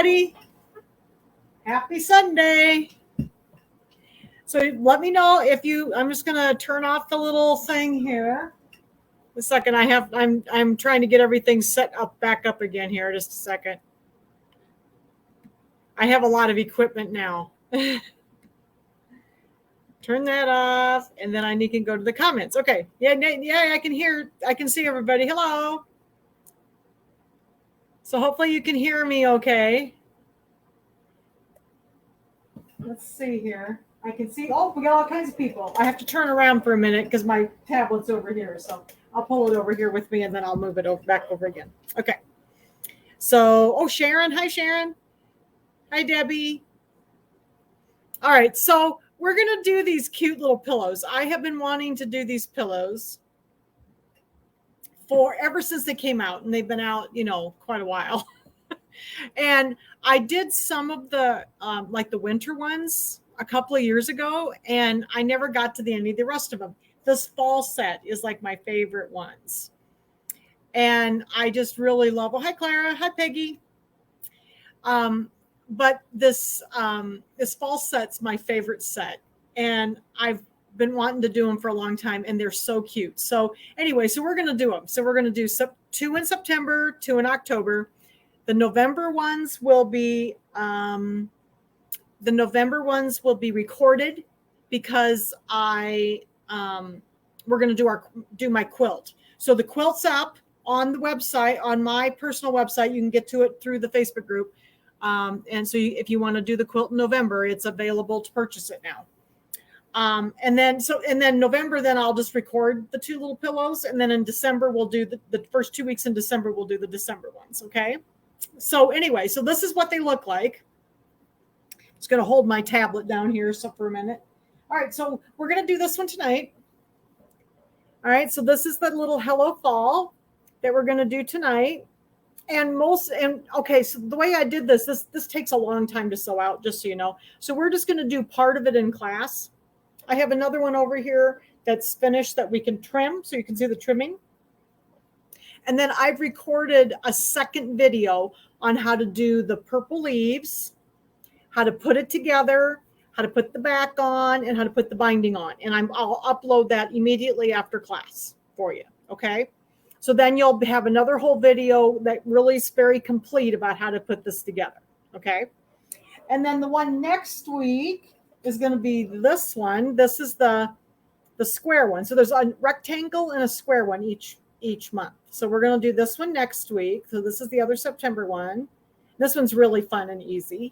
everybody. Happy Sunday. So let me know if you, I'm just going to turn off the little thing here. A second. I'm trying to get everything set up back up again here. Just a second. I have a lot of equipment now. Turn that off, and then I can go to the comments. Okay. Yeah, I can see everybody. Hello. So hopefully you can hear me okay. Let's see here. I can see, oh, we got all kinds of people. I have to turn around for a minute because my tablet's over here. So I'll pull it over here with me, and then I'll move it back over again. Okay. So, oh, Sharon. Hi, Sharon. Hi, Debbie. All right. So we're going to do these cute little pillows. I have been wanting to do these pillows ever since they came out, and they've been out, quite a while. And I did some of the, like the winter ones a couple of years ago, and I never got to any of the rest of them. This fall set is like my favorite ones. And I just really love, oh, hi, Clara. Hi, Peggy. But this fall set's my favorite set. And I've been wanting to do them for a long time, and they're so cute. So anyway, so we're going to do them. So we're going to do 2 in September, 2 in October. The November ones will be recorded because we're going to do my quilt. So the quilt's up on the website, on my personal website. You can get to it through the Facebook group. And so if you want to do the quilt in November, it's available to purchase it now. And then November, then I'll just record the 2 little pillows. And then in December, we'll do the first 2 weeks in December, we'll do the December ones. Okay. So anyway, so this is what they look like. Just going to hold my tablet down here for a minute. All right. So we're going to do this one tonight. All right. So this is the little Hello Fall that we're going to do tonight. Okay, so the way I did this takes a long time to sew out, just so you know. So we're just going to do part of it in class. I have another one over here that's finished that we can trim, so you can see the trimming. And then I've recorded a second video on how to do the purple leaves, how to put it together, how to put the back on, and how to put the binding on. And I'll upload that immediately after class for you, okay? So then you'll have another whole video that really is very complete about how to put this together, okay? And then the one next week is going to be this one. This is the square one. So there's a rectangle and a square one each month. So we're going to do this one next week. So this is the other September one. This one's really fun and easy.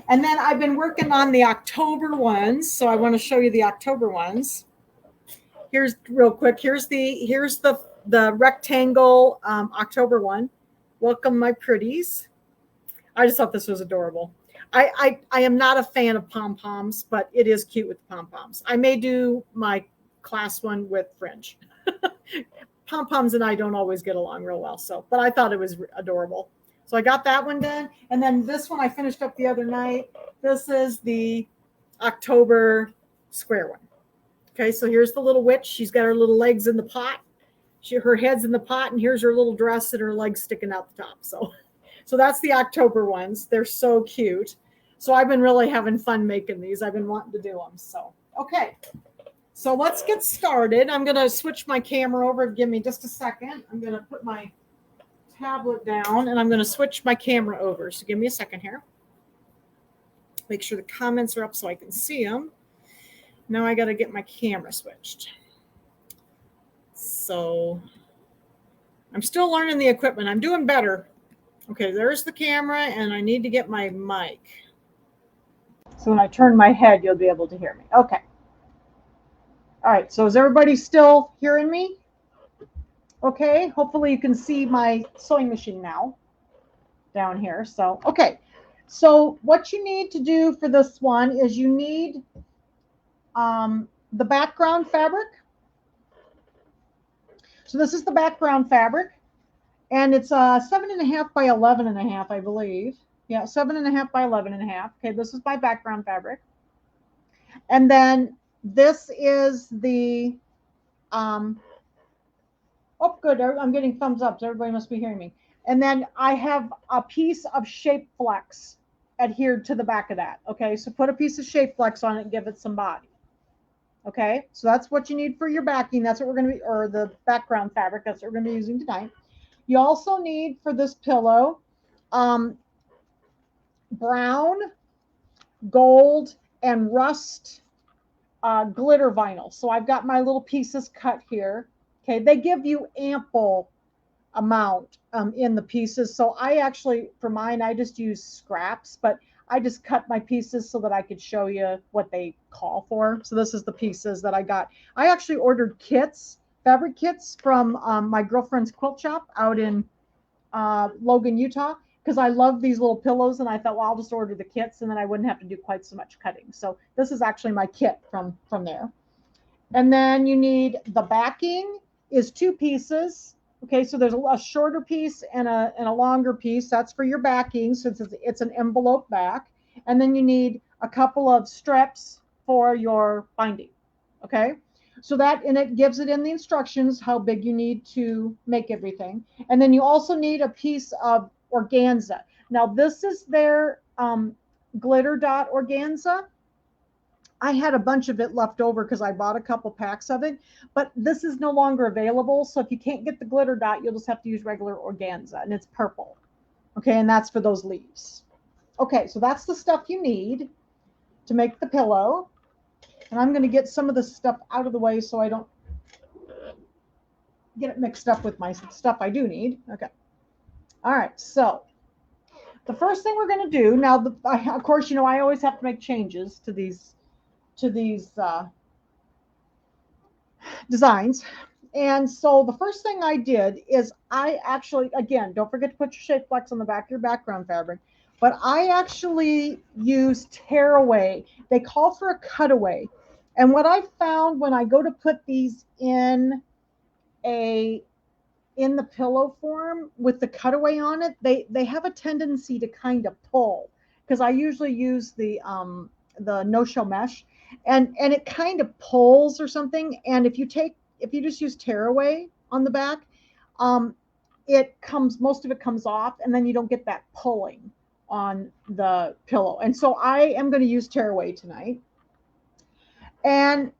And then I've been working on the October ones. So I want to show you the October ones. Here's real quick. Here's the rectangle October one. Welcome, my pretties. I just thought this was adorable. I am not a fan of pom-poms, but it is cute with pom-poms. I may do my class one with fringe. Pom-poms and I don't always get along real well, but I thought it was adorable. So I got that one done. And then this one I finished up the other night. This is the October square one. Okay, so here's the little witch. She's got her little legs in the pot. Her head's in the pot, and here's her little dress and her legs sticking out the top. So that's the October ones. They're so cute. So I've been really having fun making these. I've been wanting to do them. So, okay. So let's get started. I'm going to switch my camera over. Give me just a second. I'm going to put my tablet down, and I'm going to switch my camera over. So give me a second here. Make sure the comments are up so I can see them. Now I got to get my camera switched. So I'm still learning the equipment. I'm doing better. Okay, there's the camera, and I need to get my mic. So when I turn my head, you'll be able to hear me. Okay. All right, so is everybody still hearing me? Okay, hopefully you can see my sewing machine now down here. So, okay. So what you need to do for this one is you need the background fabric. So this is the background fabric, and it's 7.5 by 11.5, I believe. Yeah, 7.5 by 11.5. Okay, this is my background fabric. And then this is the, oh, good, I'm getting thumbs up, so everybody must be hearing me. And then I have a piece of Shape Flex adhered to the back of that. Okay, so put a piece of Shape Flex on it and give it some body. Okay, so that's what you need for your backing. That's what we're going to be, or the background fabric. That's what we're going to be using tonight. You also need for this pillow brown, gold, and rust glitter vinyl. So I've got my little pieces cut here. Okay, they give you ample amount in the pieces. So I actually, for mine, I just use scraps, but I just cut my pieces so that I could show you what they call for. So this is the pieces that I got. I actually ordered kits, fabric kits from my girlfriend's quilt shop out in Logan, Utah, because I love these little pillows, and I thought, well, I'll just order the kits and then I wouldn't have to do quite so much cutting. So this is actually my kit from there. And then you need the backing is 2 pieces. Okay, so there's a shorter piece and a longer piece. That's for your backing, since it's an envelope back. And then you need a couple of strips for your binding. Okay, so that, and it gives it in the instructions how big you need to make everything. And then you also need a piece of organza. Now this is their glitter dot organza. I had a bunch of it left over because I bought a couple packs of it, but this is no longer available. So if you can't get the glitter dot, you'll just have to use regular organza, and it's purple. Okay, and that's for those leaves. Okay, so that's the stuff you need to make the pillow. And I'm going to get some of the stuff out of the way so I don't get it mixed up with my stuff I do need. Okay. All right, so the first thing we're going to do now, of course, you know, I always have to make changes to these designs. And so the first thing I did is I actually, again, don't forget to put your Shape Flex on the back of your background fabric, but I actually use tearaway. They call for a cutaway. And what I found when I go to put these in the pillow form with the cutaway on it, they have a tendency to kind of pull, because I usually use the no-show mesh, and it kind of pulls or something. And if you just use tearaway on the back, most of it comes off, and then you don't get that pulling on the pillow. And so I am going to use tearaway tonight. And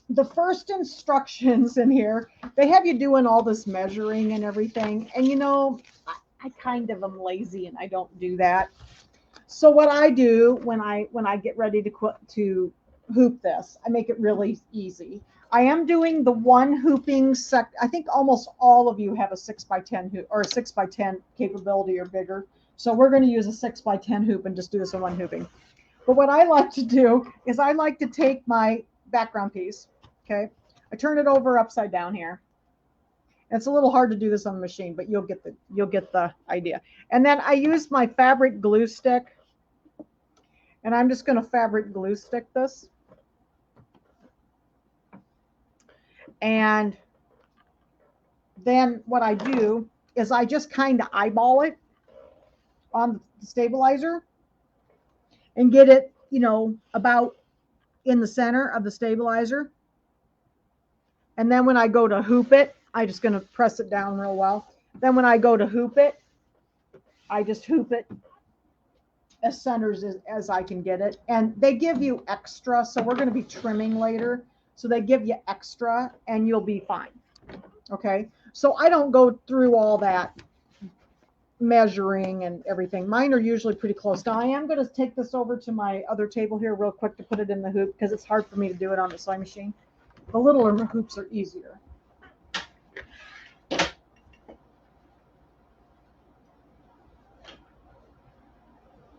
the first instructions in here, they have you doing all this measuring and everything. And you know, I kind of am lazy and I don't do that. So what I do when I get ready to hoop this, I make it really easy. I am doing the one hooping I think almost all of you have a 6x10 hoop or a 6x10 capability or bigger. So we're going to use a 6x10 hoop and just do this in one hooping. But what I like to do is I like to take my background piece. Okay, I turn it over upside down here. It's a little hard to do this on the machine, but you'll get the idea. And then I use my fabric glue stick, and I'm just going to fabric glue stick this. And then what I do is I just kind of eyeball it on the stabilizer and get it, you know, about in the center of the stabilizer. And then when I go to hoop it, I'm just going to press it down real well. Then when I go to hoop it, I just hoop it as centers as I can get it. And they give you extra, so we're going to be trimming later. So they give you extra and you'll be fine. Okay, so I don't go through all that measuring and everything. Mine are usually pretty close. Now I am going to take this over to my other table here real quick to put it in the hoop, because it's hard for me to do it on the sewing machine. The littler hoops are easier.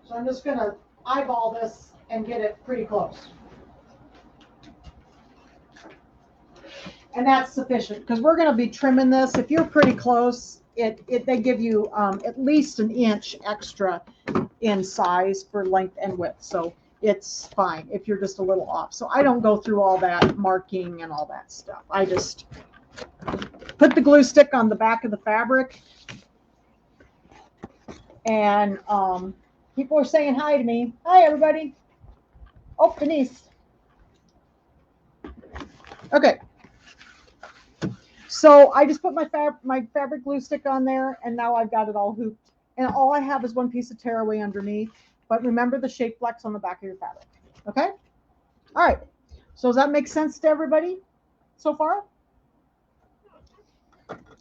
So I'm just going to eyeball this and get it pretty close. And that's sufficient, because we're going to be trimming this. If you're pretty close, they give you at least an inch extra in size for length and width. So it's fine if you're just a little off. So I don't go through all that marking and all that stuff. I just put the glue stick on the back of the fabric. And people are saying hi to me. Hi, everybody. Oh, Denise. Okay. So I just put my fabric glue stick on there, and now I've got it all hooped. And all I have is one piece of tearaway underneath. But remember the shape flex on the back of your fabric. Okay? All right. So does that make sense to everybody so far?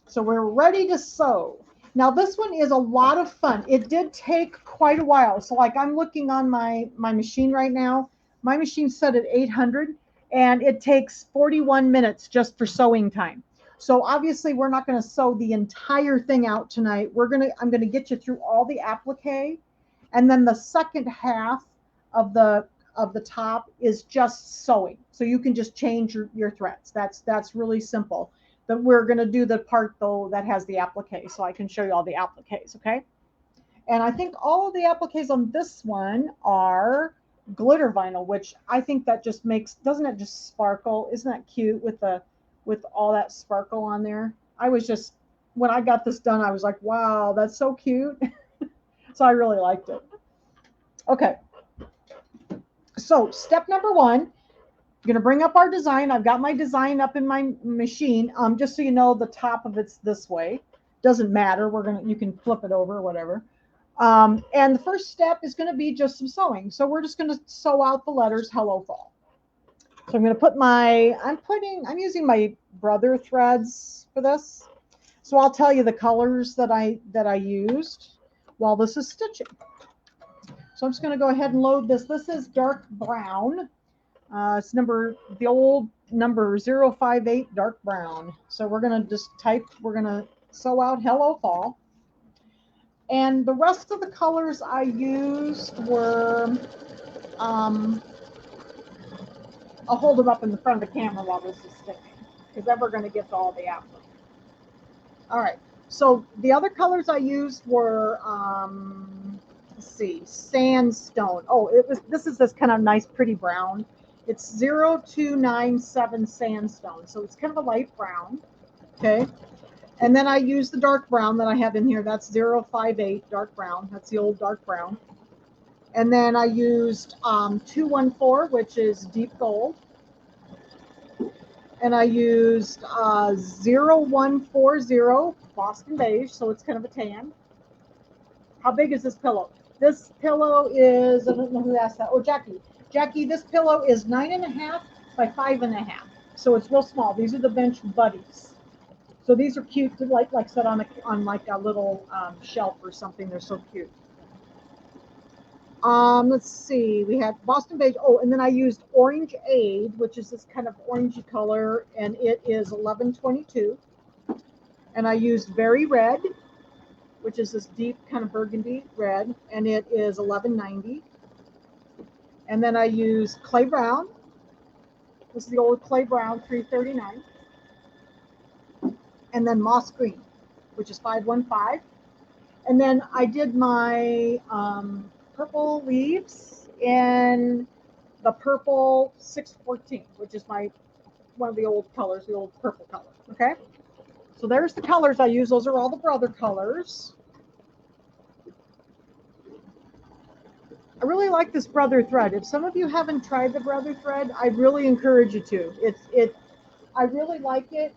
So we're ready to sew. Now this one is a lot of fun. It did take quite a while. So like I'm looking on my machine right now. My machine's set at 800 and it takes 41 minutes just for sewing time. So obviously we're not going to sew the entire thing out tonight. I'm going to get you through all the applique, and then the second half of the top is just sewing. So you can just change your threads. That's really simple. But we're going to do the part though that has the applique, so I can show you all the appliques, okay? And I think all of the appliques on this one are glitter vinyl, which I think that just makes, doesn't it just sparkle? Isn't that cute with all that sparkle on there? I was just, when I got this done, I was like, wow, that's so cute. So I really liked it. Okay. So step number one, I'm going to bring up our design. I've got my design up in my machine. Just so you know, the top of it's this way. Doesn't matter. You can flip it over or whatever. And the first step is going to be just some sewing. So we're just going to sew out the letters Hello Fall. So I'm going to put I'm using my brother threads for this. So I'll tell you the colors that I used while this is stitching. So I'm just going to go ahead and load this. This is dark brown. It's the old number 058 dark brown. So we're going to sew out Hello Fall. And the rest of the colors I used were, I'll hold them up in the front of the camera while this is sticking, because then we're going to get to all the applique. All right. So the other colors I used were, let's see, sandstone. Oh, this is this kind of nice, pretty brown. It's 0297 sandstone. So it's kind of a light brown. Okay. And then I use the dark brown that I have in here. That's 058 dark brown. That's the old dark brown. And then I used 214, which is deep gold. And I used 0140 Boston beige, so it's kind of a tan. How big is this pillow? This pillow is, I don't know who asked that. Oh, Jackie. Jackie, this pillow is 9.5 by 5.5. So it's real small. These are the bench buddies. So these are cute, like set on like a little shelf or something. They're so cute. Let's see. We had Boston beige. Oh, and then I used Orange Aid, which is this kind of orangey color, and it is 1122. And I used Very Red, which is this deep kind of burgundy red, and it is 1190. And then I used Clay Brown. This is the old Clay Brown, 339. And then Moss Green, which is 515. And then I did my purple leaves in the purple 614, which is one of the old colors, the old purple color. Okay, so there's the colors I use. Those are all the brother colors. I really like this brother thread. If some of you haven't tried the brother thread, I'd really encourage you to. I really like it.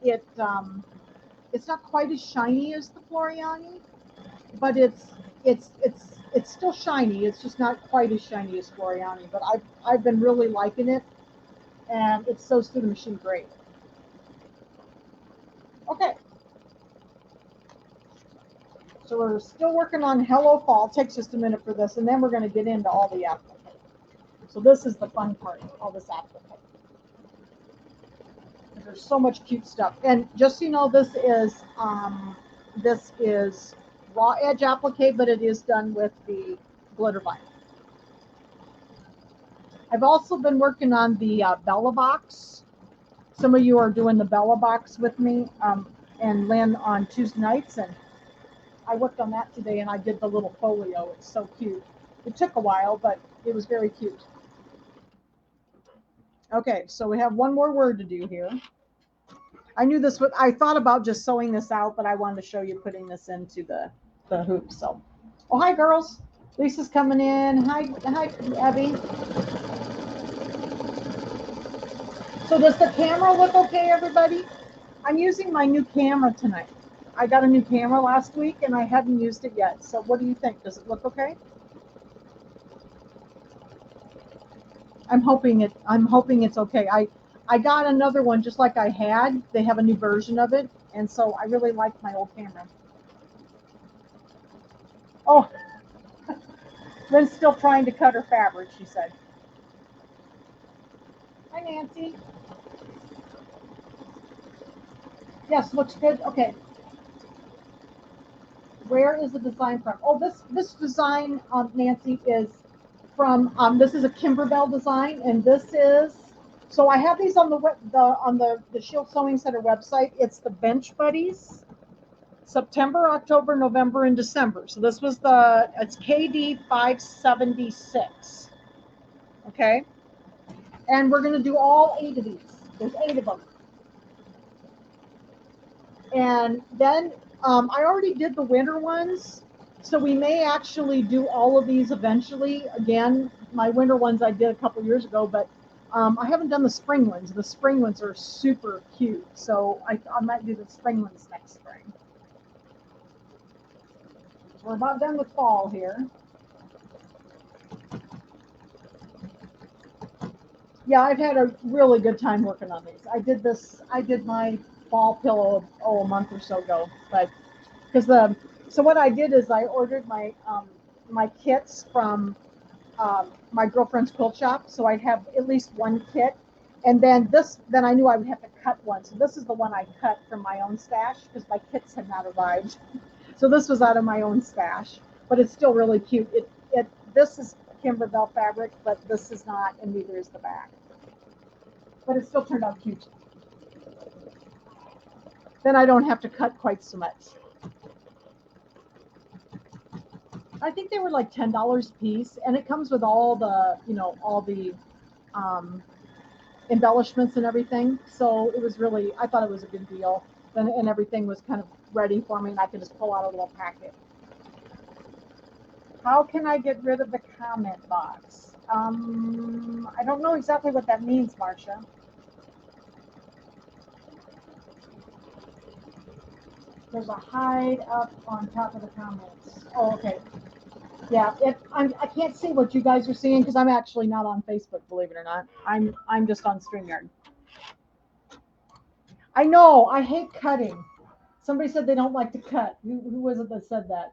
It's not quite as shiny as the Floriani, but it's still shiny. It's just not quite as shiny as Floriani. But I've been really liking it, and it sews through the machine great. Okay. So we're still working on Hello Fall. It takes just a minute for this, and then we're going to get into all the applique. So this is the fun part, all this applique. There's so much cute stuff. And just so you know, this is raw edge applique, but it is done with the glitter vinyl. I've also been working on the Bella box. Some of you are doing the Bella box with me and Lynn on Tuesday nights, and I worked on that today, and I did the little folio. It's so cute. It took a while, but it was very cute. Okay, so we have one more word to do here. I knew this would, I thought about just sewing this out, but I wanted to show you putting this into the hoop. So, oh, hi girls. Lisa's coming in. Hi, Abby. So does the camera look okay, everybody? I'm using my new camera tonight. I got a new camera last week and I hadn't used it yet. So what do you think? Does it look okay? I'm hoping it's okay. I got another one just like I had. They have a new version of it, and so I really like my old camera. Oh, Lynn's still trying to cut her fabric, she said. Hi, Nancy. Yes, looks good. Okay. Where is the design from? Oh, this design, Nancy, is from this is a Kimberbell design, and this is so I have these on the Shield Sewing Center website. It's the Bench Buddies, September, October, November, and December. So this was it's KD 576. Okay, and we're going to do all 8 of these. There's 8 of them, and then I already did the winter ones. So we may actually do all of these eventually. Again, my winter ones I did a couple years ago, but I haven't done the spring ones. The spring ones are super cute. So I might do the spring ones next spring. So we're about done with fall here. Yeah, I've had a really good time working on these. I did my fall pillow a month or so ago, but so what I did is I ordered my my kits from my girlfriend's quilt shop, so I'd have at least one kit, and then I knew I would have to cut one. So this is the one I cut from my own stash because my kits had not arrived. So this was out of my own stash, but it's still really cute. This is Kimberbell fabric, but this is not, and neither is the back. But it still turned out cute. Then I don't have to cut quite so much. I think they were like $10 a piece, and it comes with all the, embellishments and everything. So it was really, I thought it was a good deal. And everything was kind of ready for me, and I could just pull out a little packet. How can I get rid of the comment box? I don't know exactly what that means, Marcia. There's a hide up on top of the comments. Oh, okay. Yeah, I can't see what you guys are seeing because I'm actually not on Facebook, believe it or not. I'm just on StreamYard. I know, I hate cutting. Somebody said they don't like to cut. Who was it that said that?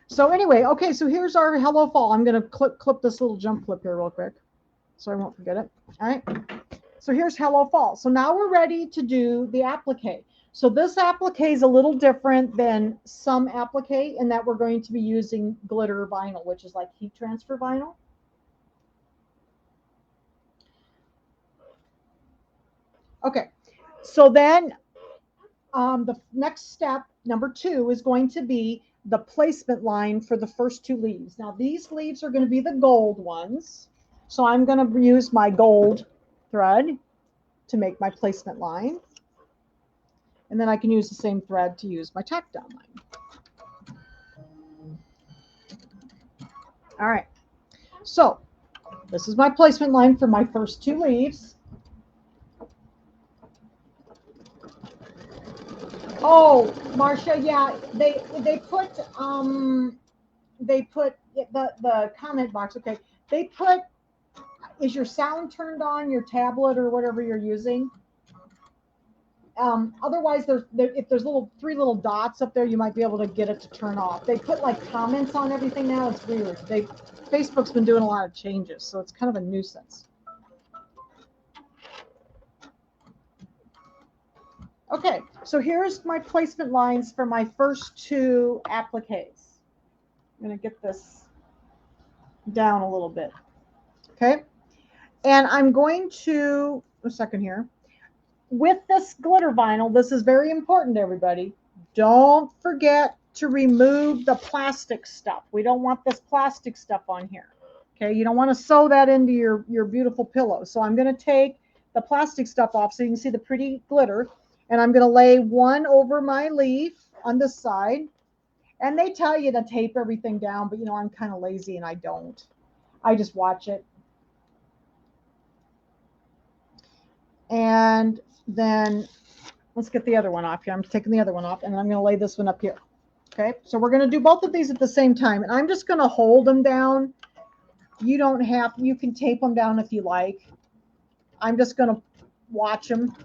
So anyway, okay, so here's our Hello Fall. I'm going to clip this little jump clip here real quick so I won't forget it. All right. So here's Hello Fall. So now we're ready to do the applique. So this applique is a little different than some applique in that we're going to be using glitter vinyl, which is like heat transfer vinyl. Okay, so then the next step, number 2, is going to be the placement line for the first 2 leaves. Now these leaves are going to be the gold ones. So I'm going to use my gold thread to make my placement line. And then I can use the same thread to use my tack down line. All right. So this is my placement line for my first 2 leaves. Oh, Marcia, yeah, they put the comment box. Okay, they put, is your sound turned on your tablet or whatever you're using? Otherwise, if there's 3 little dots up there, you might be able to get it to turn off. They put like comments on everything now. It's weird. Facebook's been doing a lot of changes, so it's kind of a nuisance. Okay, so here's my placement lines for my first 2 appliques. I'm going to get this down a little bit. Okay, and I'm going to, a second here. With this glitter vinyl, this is very important, everybody. Don't forget to remove the plastic stuff. We don't want this plastic stuff on here. Okay, you don't want to sew that into your beautiful pillow. So I'm going to take the plastic stuff off so you can see the pretty glitter. And I'm going to lay one over my leaf on this side. And they tell you to tape everything down, but I'm kind of lazy and I don't. I just watch it. And And then let's get the other one off here. I'm taking the other one off, and I'm going to lay this one up here. Okay, so we're going to do both of these at the same time, and I'm just going to hold them down. You don't have, you can tape them down if you like. I'm just going to watch them.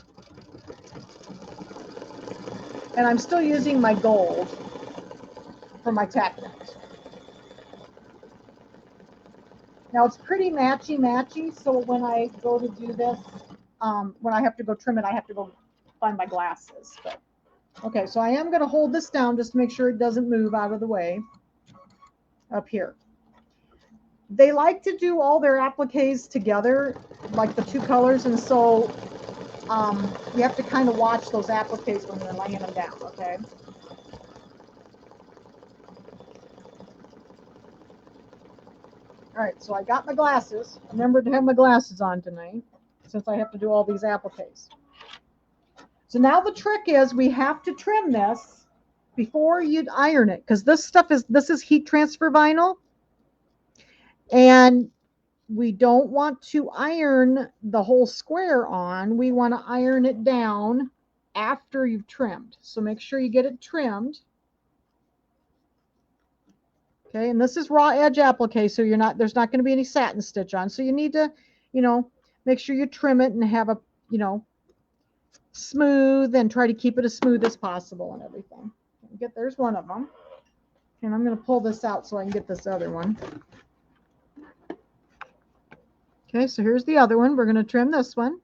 And I'm still using my gold for my tack nails. Now it's pretty matchy, so when I go to do this, when I have to go trim it, I have to go find my glasses. But, okay, so I am going to hold this down just to make sure it doesn't move out of the way up here. They like to do all their appliques together, like the two colors, and so you have to kind of watch those appliques when you're laying them down, okay? All right, so I got my glasses. Remember to have my glasses on tonight since I have to do all these appliques. So now the trick is we have to trim this before you iron it, because this is heat transfer vinyl, and we don't want to iron the whole square on. We want to iron it down after you've trimmed. So make sure you get it trimmed. Okay, and this is raw edge applique, so there's not going to be any satin stitch on. So you need to, make sure you trim it and have a, smooth, and try to keep it as smooth as possible and everything. There's one of them. And I'm going to pull this out so I can get this other one. Okay, so here's the other one. We're going to trim this one.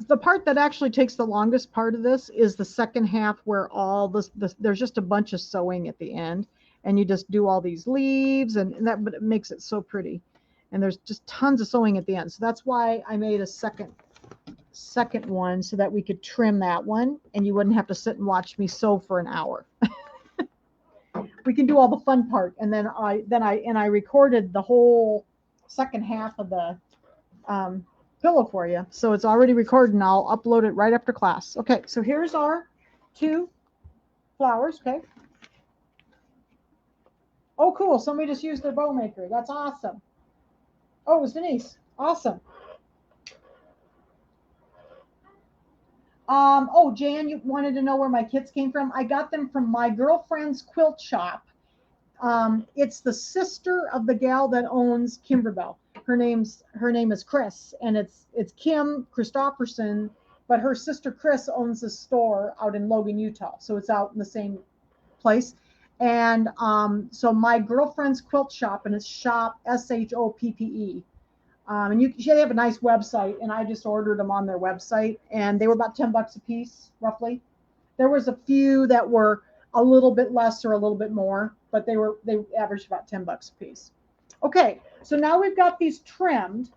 The part that actually takes the longest part of this is the second half, where all this there's just a bunch of sewing at the end, and you just do all these leaves, but it makes it so pretty. And there's just tons of sewing at the end. So that's why I made a second one, so that we could trim that one and you wouldn't have to sit and watch me sew for an hour. We can do all the fun part, and then I recorded the whole second half of the pillow for you, so it's already recorded, and I'll upload it right after class. Okay, so here's our two flowers. Okay. Oh, cool. Somebody just used their bow maker. That's awesome. Oh, it was Denise. Awesome. Oh, Jan, you wanted to know where my kits came from. I got them from my girlfriend's quilt shop. It's the sister of the gal that owns Kimberbell. Her name is Chris, and it's Kim Christopherson, but her sister Chris owns a store out in Logan, Utah. So it's out in the same place. And so my girlfriend's quilt shop, and it's shop SHOPPE. And they have a nice website, and I just ordered them on their website, and they were about $10 a piece, roughly. There was a few that were a little bit less or a little bit more, but they averaged about $10 a piece. Okay, so now we've got these trimmed,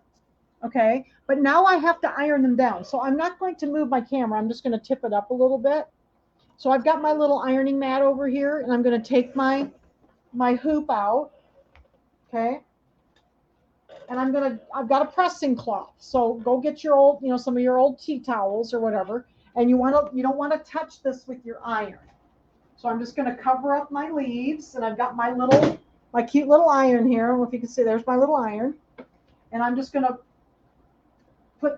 okay, but now I have to iron them down. So I'm not going to move my camera. I'm just going to tip it up a little bit. So I've got my little ironing mat over here, and I'm going to take my hoop out, okay, and I've got a pressing cloth. So go get your old, some of your old tea towels or whatever, and you don't want to touch this with your iron. So I'm just going to cover up my leaves, and I've got my cute little iron here. I don't know if you can see, there's my little iron. And I'm just going to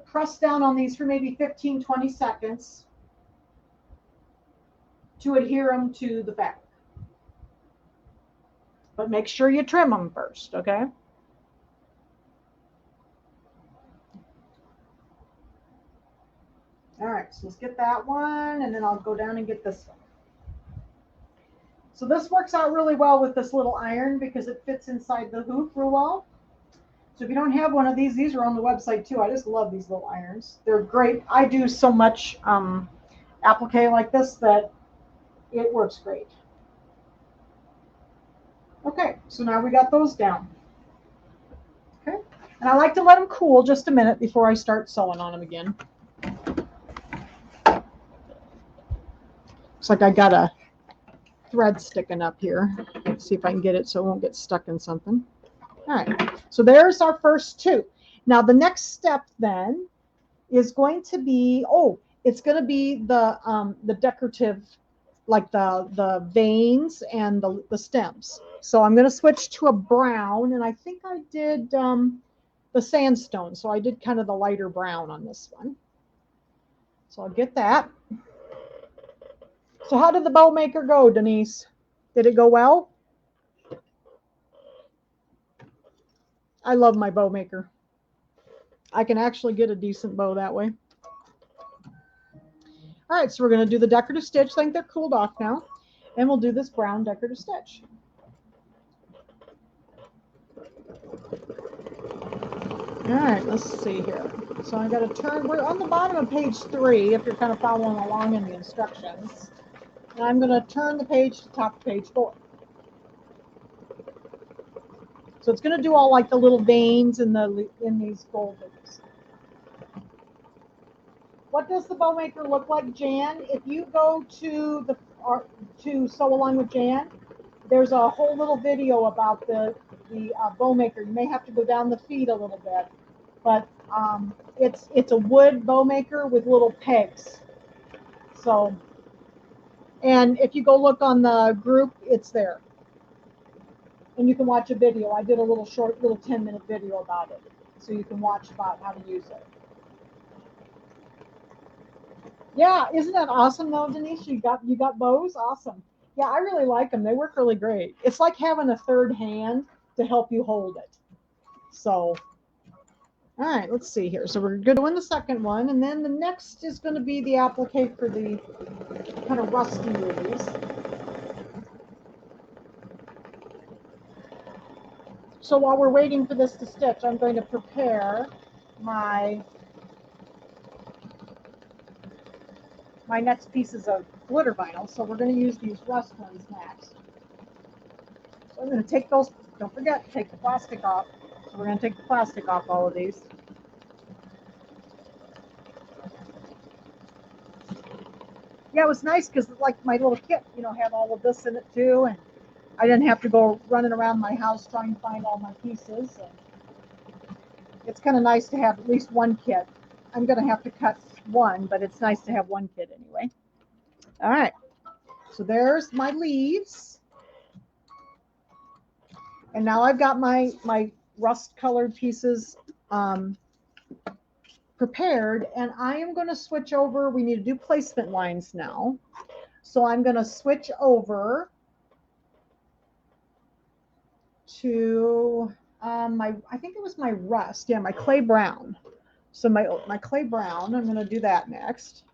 press down on these for maybe 15, 20 seconds to adhere them to the fabric. But make sure you trim them first, okay? All right, so let's get that one, and then I'll go down and get this one. So this works out really well with this little iron because it fits inside the hoop real well. So if you don't have one of these are on the website too. I just love these little irons. They're great. I do so much applique like this that it works great. Okay, so now we got those down. Okay, and I like to let them cool just a minute before I start sewing on them again. Looks like I got a thread sticking up here. Let's see if I can get it so it won't get stuck in something. All right, so there's our first two. Now the next step then is going to be, it's going to be the decorative like the veins and the stems. So I'm going to switch to a brown, and I think I did the sandstone. So I did kind of the lighter brown on this one. So I'll get that. So how did the bow maker go, Denise? Did it go well? I love my bow maker. I can actually get a decent bow that way. All right, so we're going to do the decorative stitch. I think they're cooled off now. And we'll do this brown decorative stitch. All right, let's see here. So I got to turn, we're on the bottom of page 3 if you're kind of following along in the instructions. And I'm going to turn the page to top of page 4. So it's going to do all like the little veins in these gold loops. What does the bow maker look like, Jan? If you go to Sew Along with Jan, there's a whole little video about the bow maker. You may have to go down the feed a little bit, but it's a wood bow maker with little pegs. So, and if you go look on the group, it's there. And you can watch a video. I did a little 10-minute video about it. So you can watch about how to use it. Yeah, isn't that awesome though, Denise? You got bows? Awesome. Yeah, I really like them. They work really great. It's like having a third hand to help you hold it. So, all right, let's see here. So we're good doing the second one, and then the next is going to be the applique for the kind of rusty leaves. So while we're waiting for this to stitch, I'm going to prepare my next pieces of glitter vinyl. So we're going to use these rust ones next. So I'm going to take those, don't forget, take the plastic off. So we're going to take the plastic off all of these. Yeah, it was nice because like my little kit, had all of this in it too. And I didn't have to go running around my house trying to find all my pieces. And it's kind of nice to have at least one kit. I'm going to have to cut one, but it's nice to have one kit anyway. All right. So there's my leaves. And now I've got my rust colored pieces prepared, and I am going to switch over. We need to do placement lines now. So I'm going to switch over to I think it was my rust. Yeah, my clay brown. So my clay brown, I'm going to do that next.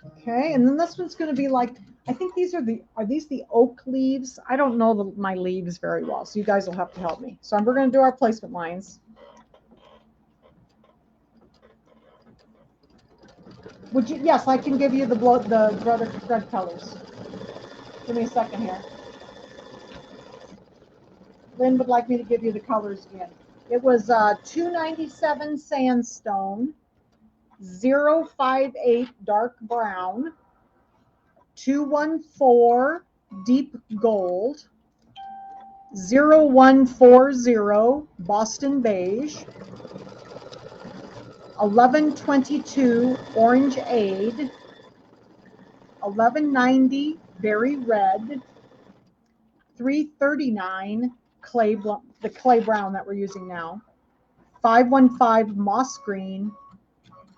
Okay, and then this one's going to be like, I think these are these the oak leaves? I don't know my leaves very well, so you guys will have to help me. So we're going to do our placement lines. Would you? Yes, I can give you the thread colors. Give me a second here. Lynn would like me to give you the colors again. It was 297 sandstone, 058 dark brown, 214 deep gold, 0140 Boston beige, 1122 orangeade, 1190 berry red, 339 the clay brown that we're using now, 515 moss green,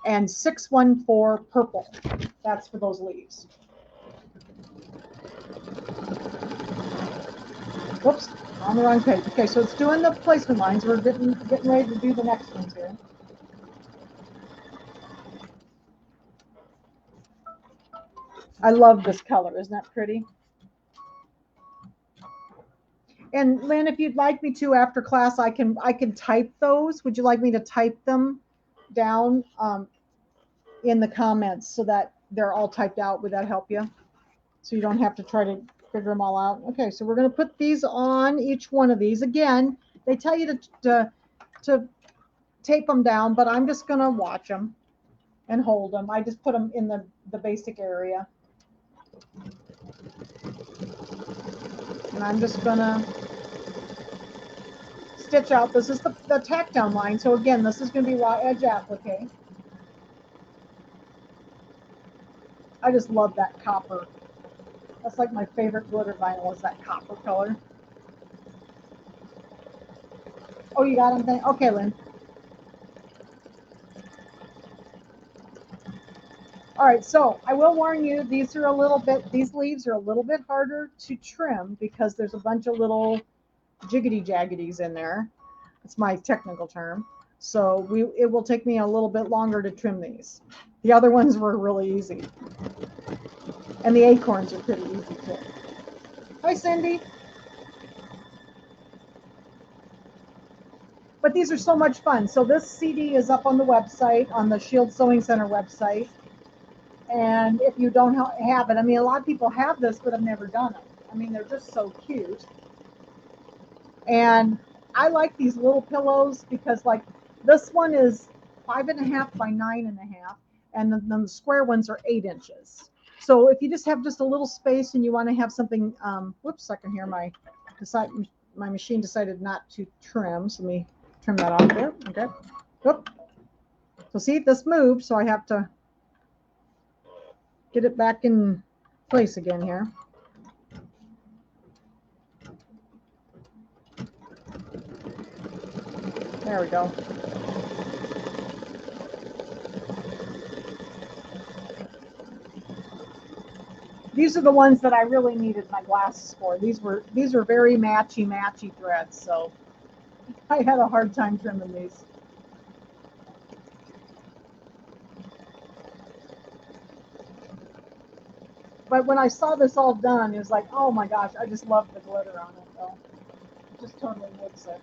and 614 purple. That's for those leaves. Whoops, on the wrong page. Okay, so it's doing the placement lines. We're getting ready to do the next ones here. I love this color. Isn't that pretty? And Lynn, if you'd like me to after class, I can type those. Would you like me to type them down in the comments so that they're all typed out? Would that help you? So you don't have to try to figure them all out. Okay, so we're going to put these on each one of these. Again, they tell you to tape them down, but I'm just going to watch them and hold them. I just put them in the basic area. And I'm just going to stitch out. This is the tack down line. So again, this is going to be raw edge applique. I just love that copper. That's like my favorite glitter vinyl is that copper color. Oh, you got them? Okay, Lynn. All right, so I will warn you, these leaves are a little bit harder to trim because there's a bunch of little jiggity jaggities in there. It's my technical term. So it will take me a little bit longer to trim these. The other ones were really easy. And the acorns are pretty easy too. Hi, Cindy. But these are so much fun. So this CD is up on the website, on the Shield Sewing Center website. And if you don't have it, I mean, a lot of people have this, but have never done it. I mean, they're just so cute. And I like these little pillows because, like, this one is 5.5 by 9.5, and then the square ones are 8 inches. So if you just have just a little space and you want to have something, whoops, I can hear my machine decided not to trim. So let me trim that off there. Okay. Whoop. So see, this moved, so I have to get it back in place again here. There we go. These are the ones that I really needed my glasses for. These were very matchy threads, so I had a hard time trimming these. But when I saw this all done, it was like, oh my gosh, I just love the glitter on it, though. It just totally makes it.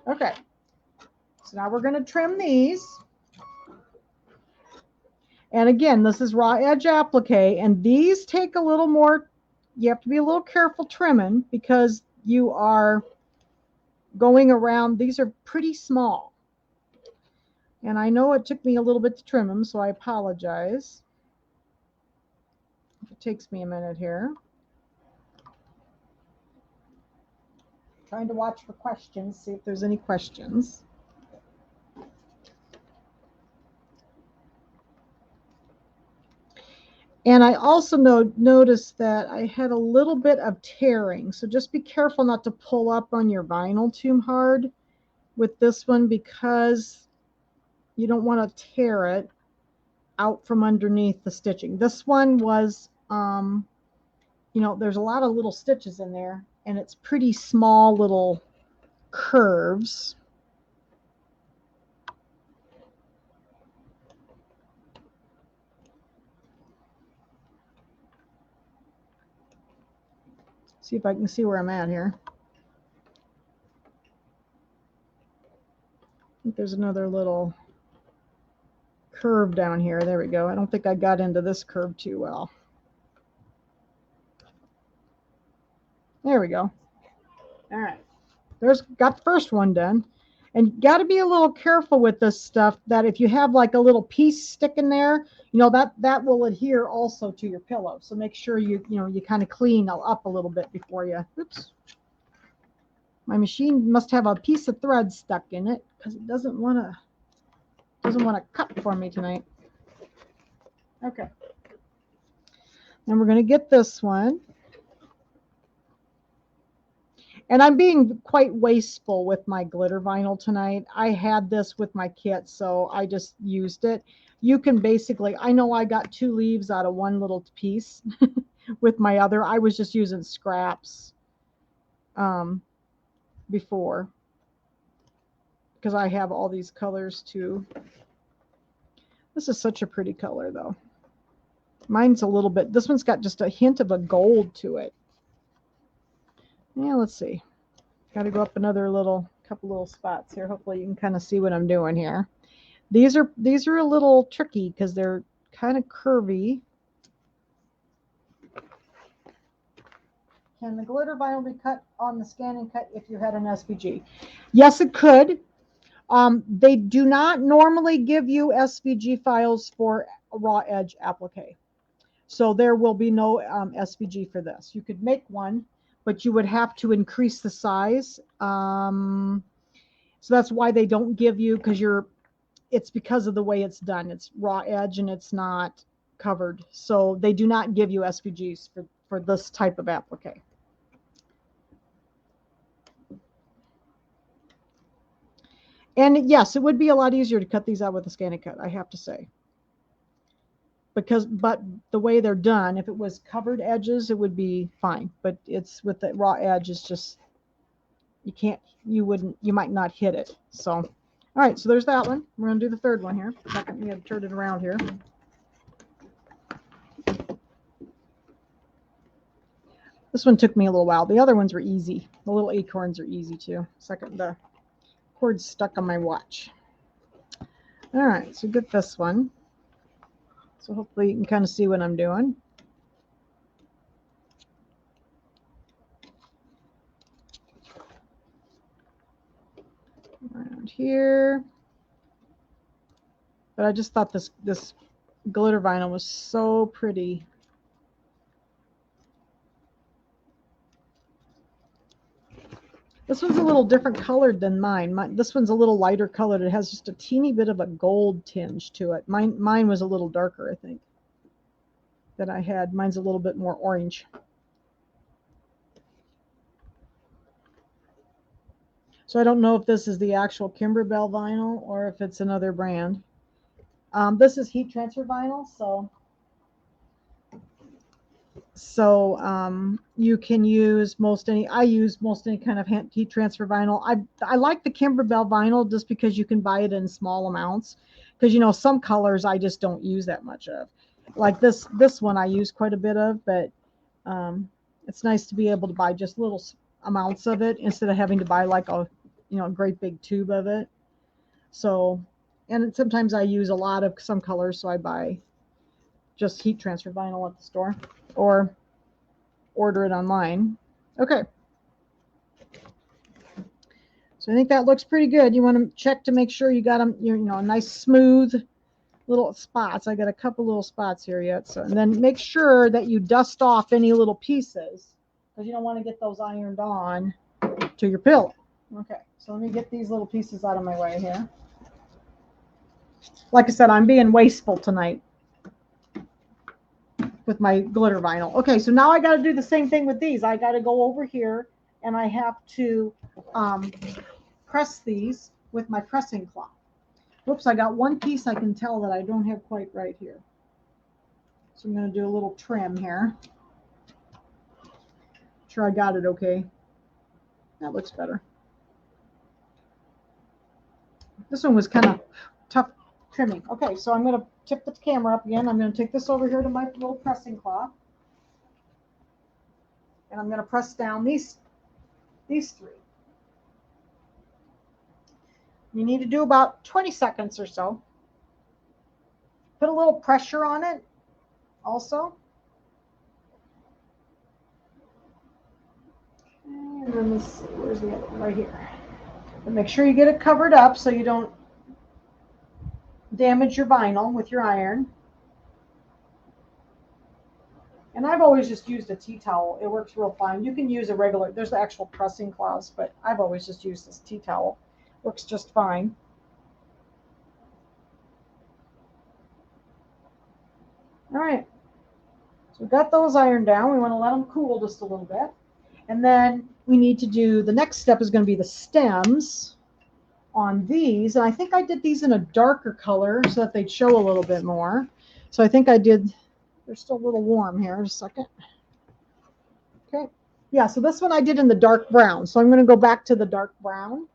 Okay, so now we're going to trim these. And again, this is raw edge applique, and these take a little more, you have to be a little careful trimming because you are going around, these are pretty small. And I know it took me a little bit to trim them, so I apologize. It takes me a minute here. Trying to watch for questions, see if there's any questions. And I also noticed that I had a little bit of tearing, so just be careful not to pull up on your vinyl too hard with this one because you don't want to tear it out from underneath the stitching. This one was, you know, there's a lot of little stitches in there, and it's pretty small little curves. See if I can see where I'm at here. I think there's another little curve down here. There we go. I don't think I got into this curve too well. There we go. All right. Got the first one done. And got to be a little careful with this stuff that if you have like a little piece sticking there, you know, that will adhere also to your pillow. So make sure you kind of clean up a little bit before you, oops. My machine must have a piece of thread stuck in it because it doesn't want to cut for me tonight. Okay. And we're going to get this one. And I'm being quite wasteful with my glitter vinyl tonight. I had this with my kit, so I just used it. You can basically, I know I got 2 leaves out of one little piece with my other. I was just using scraps before because I have all these colors too. This is such a pretty color though. Mine's a little bit, this one's got just a hint of a gold to it. Yeah, let's see. Got to go up another couple little spots here. Hopefully you can kind of see what I'm doing here. These are a little tricky because they're kind of curvy. Can the glitter vinyl be cut on the scan and cut if you had an SVG? Yes, it could. They do not normally give you SVG files for raw edge applique. So there will be no SVG for this. You could make one, but you would have to increase the size. So that's why they don't give you, because it's because of the way it's done. It's raw edge and it's not covered. So they do not give you SVGs for this type of applique. And yes, it would be a lot easier to cut these out with a ScanNCut, I have to say. But the way they're done, if it was covered edges, it would be fine. But it's with the raw edge, it's just, you might not hit it. So, all right, so there's that one. We're going to do the third one here. Second, we have to turn it around here. This one took me a little while. The other ones were easy. The little acorns are easy too. Second, the cord's stuck on my watch. All right, so get this one. So hopefully you can kind of see what I'm doing. Around here. But I just thought this glitter vinyl was so pretty. This one's a little different colored than mine. This one's a little lighter colored. It has just a teeny bit of a gold tinge to it. Mine was a little darker, I think, than I had. Mine's a little bit more orange. So I don't know if this is the actual Kimberbell vinyl or if it's another brand. This is heat transfer vinyl, so you can use I use most any kind of heat transfer vinyl. I like the Kimberbell vinyl just because you can buy it in small amounts, because some colors I just don't use that much of. Like this one I use quite a bit of, but it's nice to be able to buy just little amounts of it instead of having to buy like a great big tube of it. So, and sometimes I use a lot of some colors, so I buy just heat transfer vinyl at the store or order it online. Okay. So I think that looks pretty good. You want to check to make sure you got them, nice smooth little spots. I got a couple little spots here yet. So, and then make sure that you dust off any little pieces, because you don't want to get those ironed on to your pillow. Okay, so let me get these little pieces out of my way here. Like I said, I'm being wasteful tonight with my glitter vinyl. Okay, so now I got to do the same thing with these. I got to go over here and I have to press these with my pressing cloth. Whoops, I got one piece I can tell that I don't have quite right here. So I'm going to do a little trim here. Sure I got it okay. That looks better. This one was kind of tough trimming. Okay, so I'm going to tip the camera up again. I'm going to take this over here to my little pressing cloth. And I'm going to press down these three. You need to do about 20 seconds or so. Put a little pressure on it also. And then let's see, where's the other one? Right here. But make sure you get it covered up so you don't damage your vinyl with your iron. And I've always just used a tea towel. It works real fine. You can use a regular, there's the actual pressing cloths, but I've always just used this tea towel. Works just fine. All right, so we've got those ironed down. We want to let them cool just a little bit. And then we need to do, the next step is going to be the stems on these. And I think I did these in a darker color so that they'd show a little bit more. So I think I did, they're still a little warm here. Just a second. Okay. Yeah, so this one I did in the dark brown. So I'm going to go back to the dark brown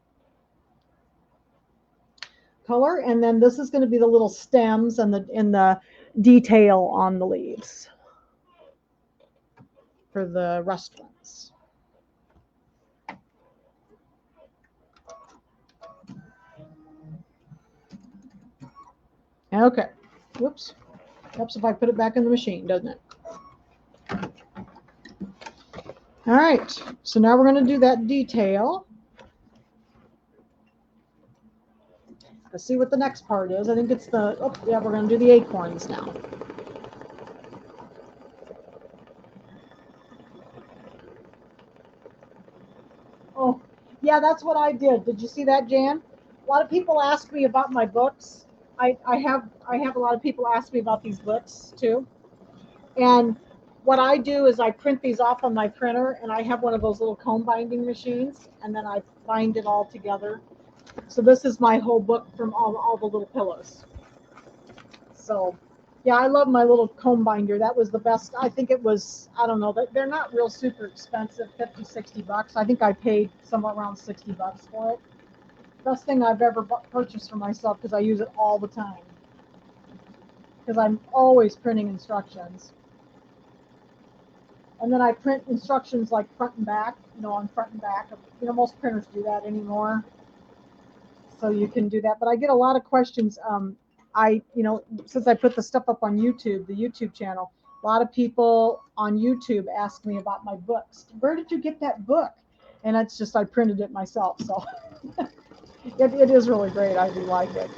color. And then this is going to be the little stems and the detail on the leaves for the rust ones. Okay. Whoops. Helps if I put it back in the machine, doesn't it? All right. So now we're going to do that detail. Let's see what the next part is. I think it's the, oh, yeah, we're going to do the acorns now. Yeah, that's what I did. Did you see that, Jan? A lot of people ask me about my books. I have a lot of people ask me about these books too. And what I do is I print these off on my printer, and I have one of those little comb binding machines, and then I bind it all together. So this is my whole book from all the little pillows. So yeah, I love my little comb binder. That was the best. I think it was, I don't know, they're not real super expensive, 50, $60. I think I paid somewhere around $60 for it. Best thing I've ever purchased for myself because I use it all the time. Because I'm always printing instructions. And then I print instructions like front and back, on front and back. Most printers do that anymore. So you can do that. But I get a lot of questions. Since I put the stuff up on YouTube, the YouTube channel, a lot of people on YouTube ask me about my books. Where did you get that book? And it's just, I printed it myself. So it is really great. I do like it.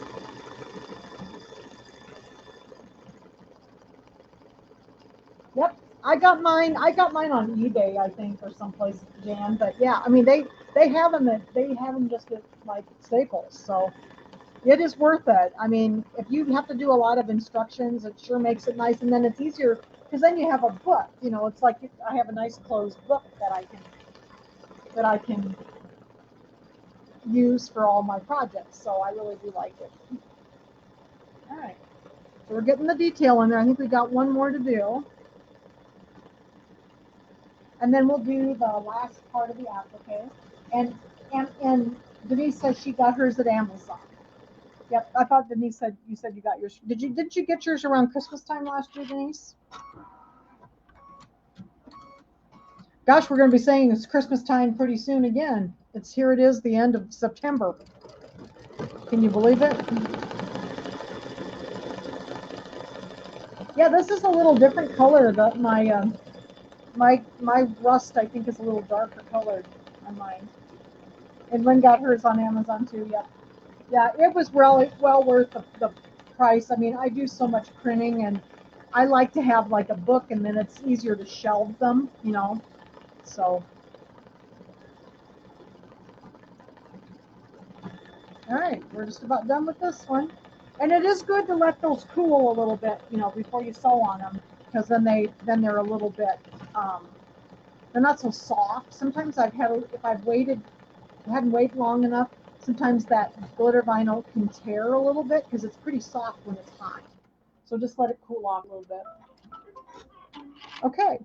Yep. I got mine on eBay, I think, or someplace, Jan. But yeah, I mean, they have them just at like Staples. So it is worth it. I mean, if you have to do a lot of instructions, it sure makes it nice, and then it's easier because then you have a book. It's like I have a nice closed book that I can use for all my projects. So I really do like it. All right, so we're getting the detail in there. I think we got one more to do, and then we'll do the last part of the applique. And Denise says she got hers at Amazon. Yep, I thought Denise said you got yours. Did you get yours around Christmas time last year, Denise? Gosh, we're going to be saying it's Christmas time pretty soon again. Here it is, the end of September. Can you believe it? Yeah, this is a little different color. My rust, I think, is a little darker colored on mine. And Lynn got hers on Amazon too. Yep. Yeah, it was really well worth the price. I mean, I do so much printing, and I like to have like a book, and then it's easier to shelve them, So, all right, we're just about done with this one. And it is good to let those cool a little bit, before you sew on them, because then they're a little bit, they're not so soft. Sometimes if I hadn't waited long enough, sometimes that glitter vinyl can tear a little bit because it's pretty soft when it's hot. So just let it cool off a little bit. Okay,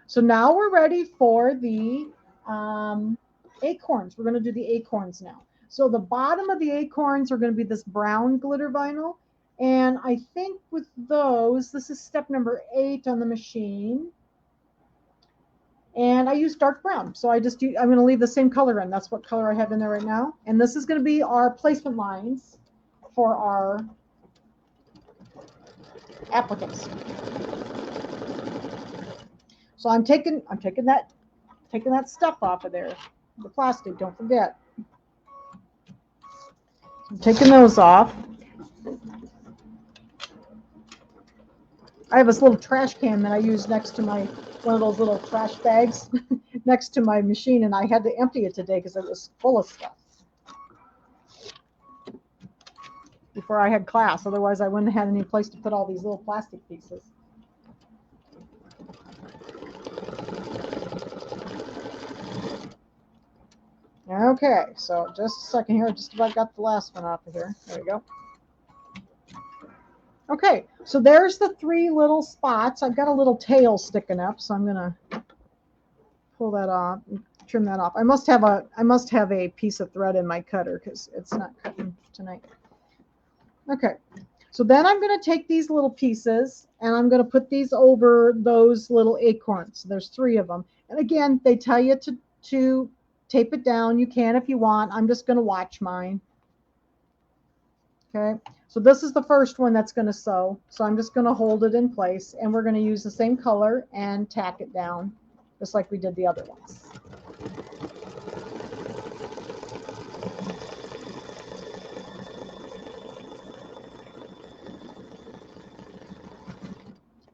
so now we're ready for the acorns. We're going to do the acorns now. So the bottom of the acorns are going to be this brown glitter vinyl. And I think with those, this is step number 8 on the machine. And I use dark brown. So I'm going to leave the same color in. That's what color I have in there right now. And this is going to be our placement lines for our appliques. So I'm taking that stuff off of there. The plastic, don't forget. I'm taking those off. I have this little trash can that I use next to one of those little trash bags next to my machine, and I had to empty it today because it was full of stuff before I had class. Otherwise, I wouldn't have had any place to put all these little plastic pieces. Okay, so just a second here. I just about got the last one off of here. There we go. Okay, so there's the 3 little spots. I've got a little tail sticking up, so I'm gonna pull that off and trim that off. I must have a piece of thread in my cutter because it's not cutting tonight. Okay, so then I'm going to take these little pieces and I'm going to put these over those little acorns. There's 3 of them, and again, they tell you to tape it down. You can if you want. I'm just going to watch mine. Okay, so this is the first one that's going to sew. So I'm just going to hold it in place, and we're going to use the same color and tack it down, just like we did the other ones.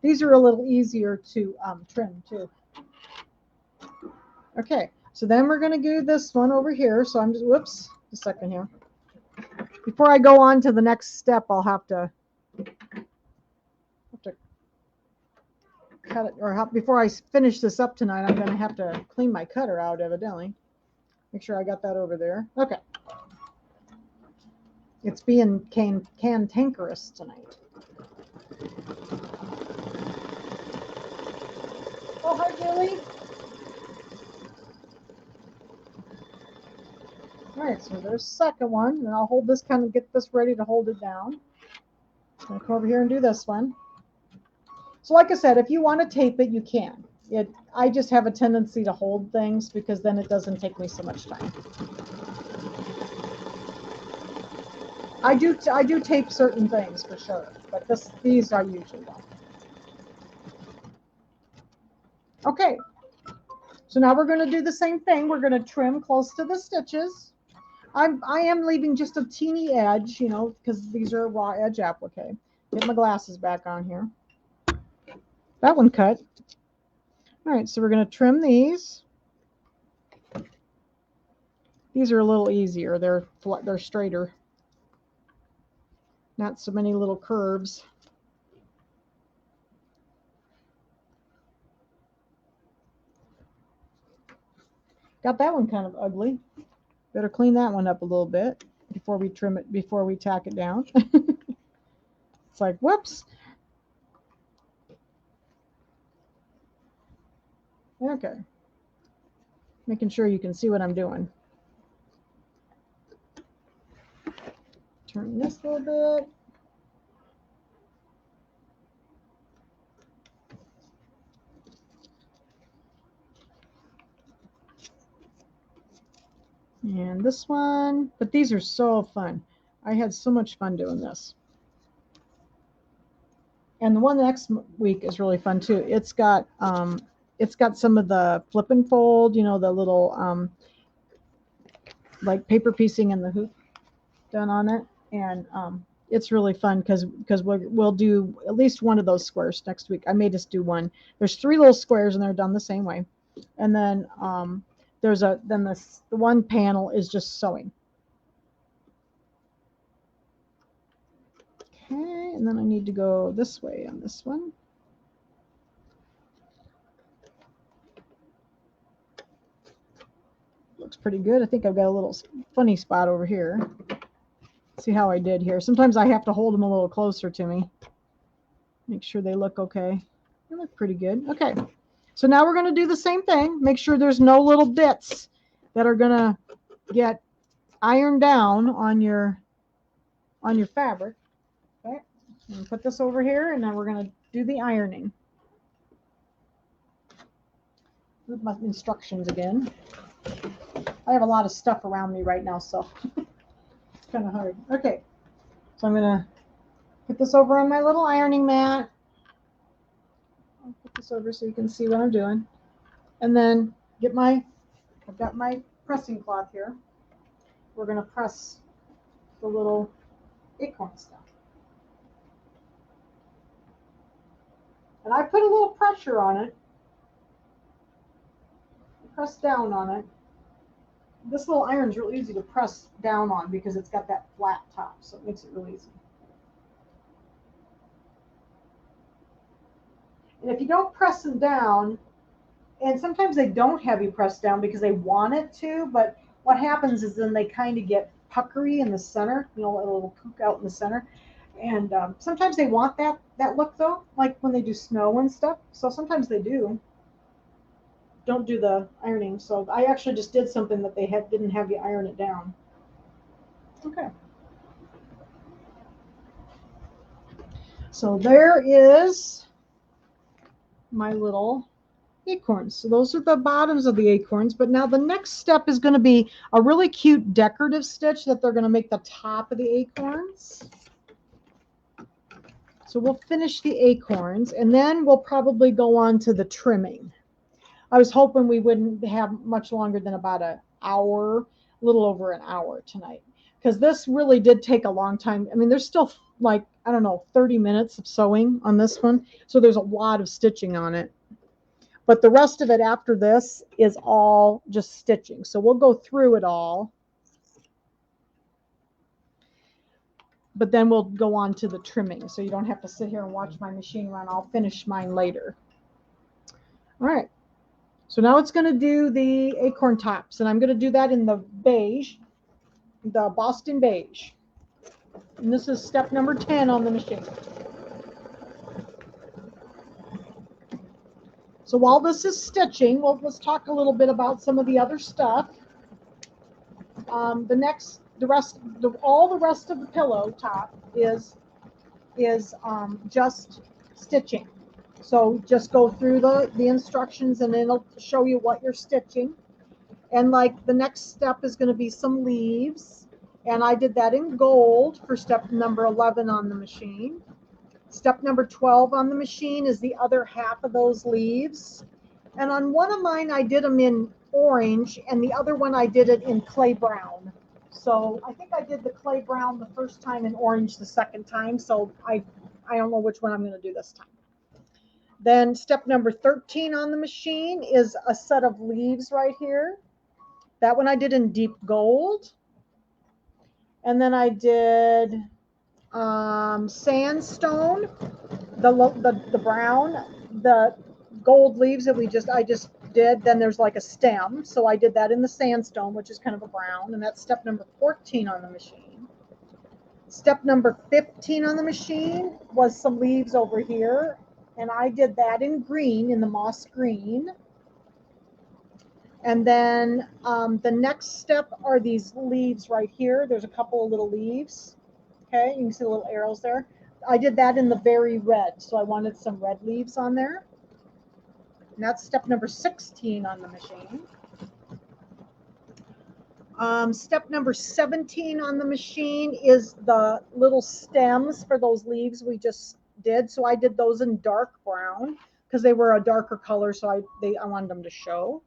These are a little easier to trim too. Okay, So then we're going to do this one over here. So I'm just, whoops, a second here. Before I go on to the next step, I'll have to cut it, or before I finish this up tonight, I'm going to have to clean my cutter out, evidently. Make sure I got that over there. Okay. It's being cantankerous tonight. Oh, hi, Julie. All right, so there's the second one, and I'll hold this, kind of get this ready to hold it down. I'll come over here and do this one. So like I said, if you want to tape it, you can. I just have a tendency to hold things because then it doesn't take me so much time. I do tape certain things for sure, but these are usually done. Okay, so now we're going to do the same thing. We're going to trim close to the stitches. I am leaving just a teeny edge, you know, because these are raw edge applique. Get my glasses back on here. That one cut. All right, so we're going to trim these. These are a little easier. They're straighter. Not so many little curves. Got that one kind of ugly. Better clean that one up a little bit before we trim it, before we tack it down. It's like, whoops. Okay. Making sure you can see what I'm doing. Turn this a little bit. And this one, but these are so fun. I had so much fun doing this. And the one next week is really fun too. It's got some of the flip and fold, you know, the little like paper piecing and the hoop done on it. And it's really fun because we'll do at least one of those squares next week. I may just do one. There's 3 little squares and they're done the same way. And then the one panel is just sewing. Okay, and then I need to go this way on this one. Looks pretty good. I think I've got a little funny spot over here. See how I did here. Sometimes I have to hold them a little closer to me. Make sure they look okay. They look pretty good. Okay. So now we're going to do the same thing. Make sure there's no little bits that are going to get ironed down on your fabric. Okay. And put this over here, and then we're going to do the ironing. With my instructions again. I have a lot of stuff around me right now, so it's kind of hard. Okay. So I'm going to put this over on my little ironing mat. I'll put this over so you can see what I'm doing. And then I've got my pressing cloth here. We're going to press the little acorn stuff. And I put a little pressure on it. Press down on it. This little iron is real easy to press down on because it's got that flat top, so it makes it real easy. And if you don't press them down, and sometimes they don't have you press down because they want it to, but what happens is then they kind of get puckery in the center, you know, a little poke out in the center. And sometimes they want that look though, like when they do snow and stuff. So sometimes they don't do the ironing. So I actually just did something that they didn't have you iron it down. Okay. So there is my little acorns. So those are the bottoms of the acorns. But now the next step is going to be a really cute decorative stitch that they're going to make the top of the acorns. So we'll finish the acorns and then we'll probably go on to the trimming. I was hoping we wouldn't have much longer than about an hour, a little over an hour tonight, because this really did take a long time. I mean, there's still like, I don't know, 30 minutes of sewing on this one. So there's a lot of stitching on it. But the rest of it after this is all just stitching. So we'll go through it all. But then we'll go on to the trimming. So you don't have to sit here and watch my machine run. I'll finish mine later. All right. So now it's going to do the acorn tops. And I'm going to do that in the beige, the Boston beige. And this is step number 10 on the machine. So while this is stitching, let's talk a little bit about some of the other stuff. All the rest of the pillow top is just stitching. So just go through the instructions and it'll show you what you're stitching. And like the next step is going to be some leaves. And I did that in gold for step number 11 on the machine. Step number 12 on the machine is the other half of those leaves. And on one of mine, I did them in orange, and the other one I did it in clay brown. So I think I did the clay brown the first time and orange the second time. So I don't know which one I'm going to do this time. Then step number 13 on the machine is a set of leaves right here. That one I did in deep gold. And then I did sandstone, the brown, the gold leaves that I just did. Then there's like a stem. So I did that in the sandstone, which is kind of a brown. And that's step number 14 on the machine. Step number 15 on the machine was some leaves over here. And I did that in green, in the moss green. And then the next step are these leaves right here. There's a couple of little leaves. Okay, you can see the little arrows there. I did that in the very red, so I wanted some red leaves on there. And that's step number 16 on the machine. Step number 17 on the machine is the little stems for those leaves we just did. So I did those in dark brown because they were a darker color, so I wanted them to show.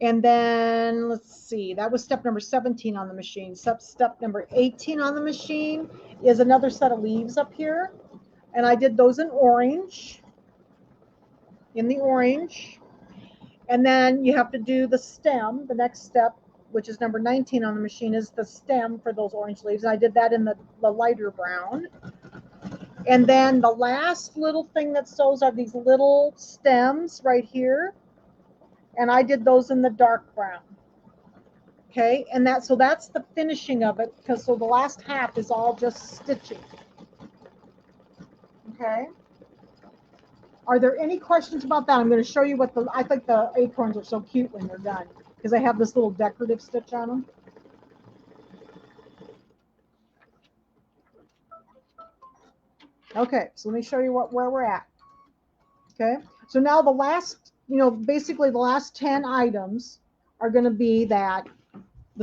And then let's see, that was step number 17 on the machine. Step number 18 on the machine is another set of leaves up here. And I did those in orange, And then you have to do the stem. The next step, which is number 19 on the machine, is the stem for those orange leaves. And I did that in the lighter brown. And then the last little thing that sews are these little stems right here. And I did those in the dark brown. Okay, and that's the finishing of it, because so the last half is all just stitching. Okay. Are there any questions about that? I'm going to show you I think the acorns are so cute when they're done, because they have this little decorative stitch on them. Okay, so let me show you where we're at. Okay, so now the last, basically the last 10 items are going to be the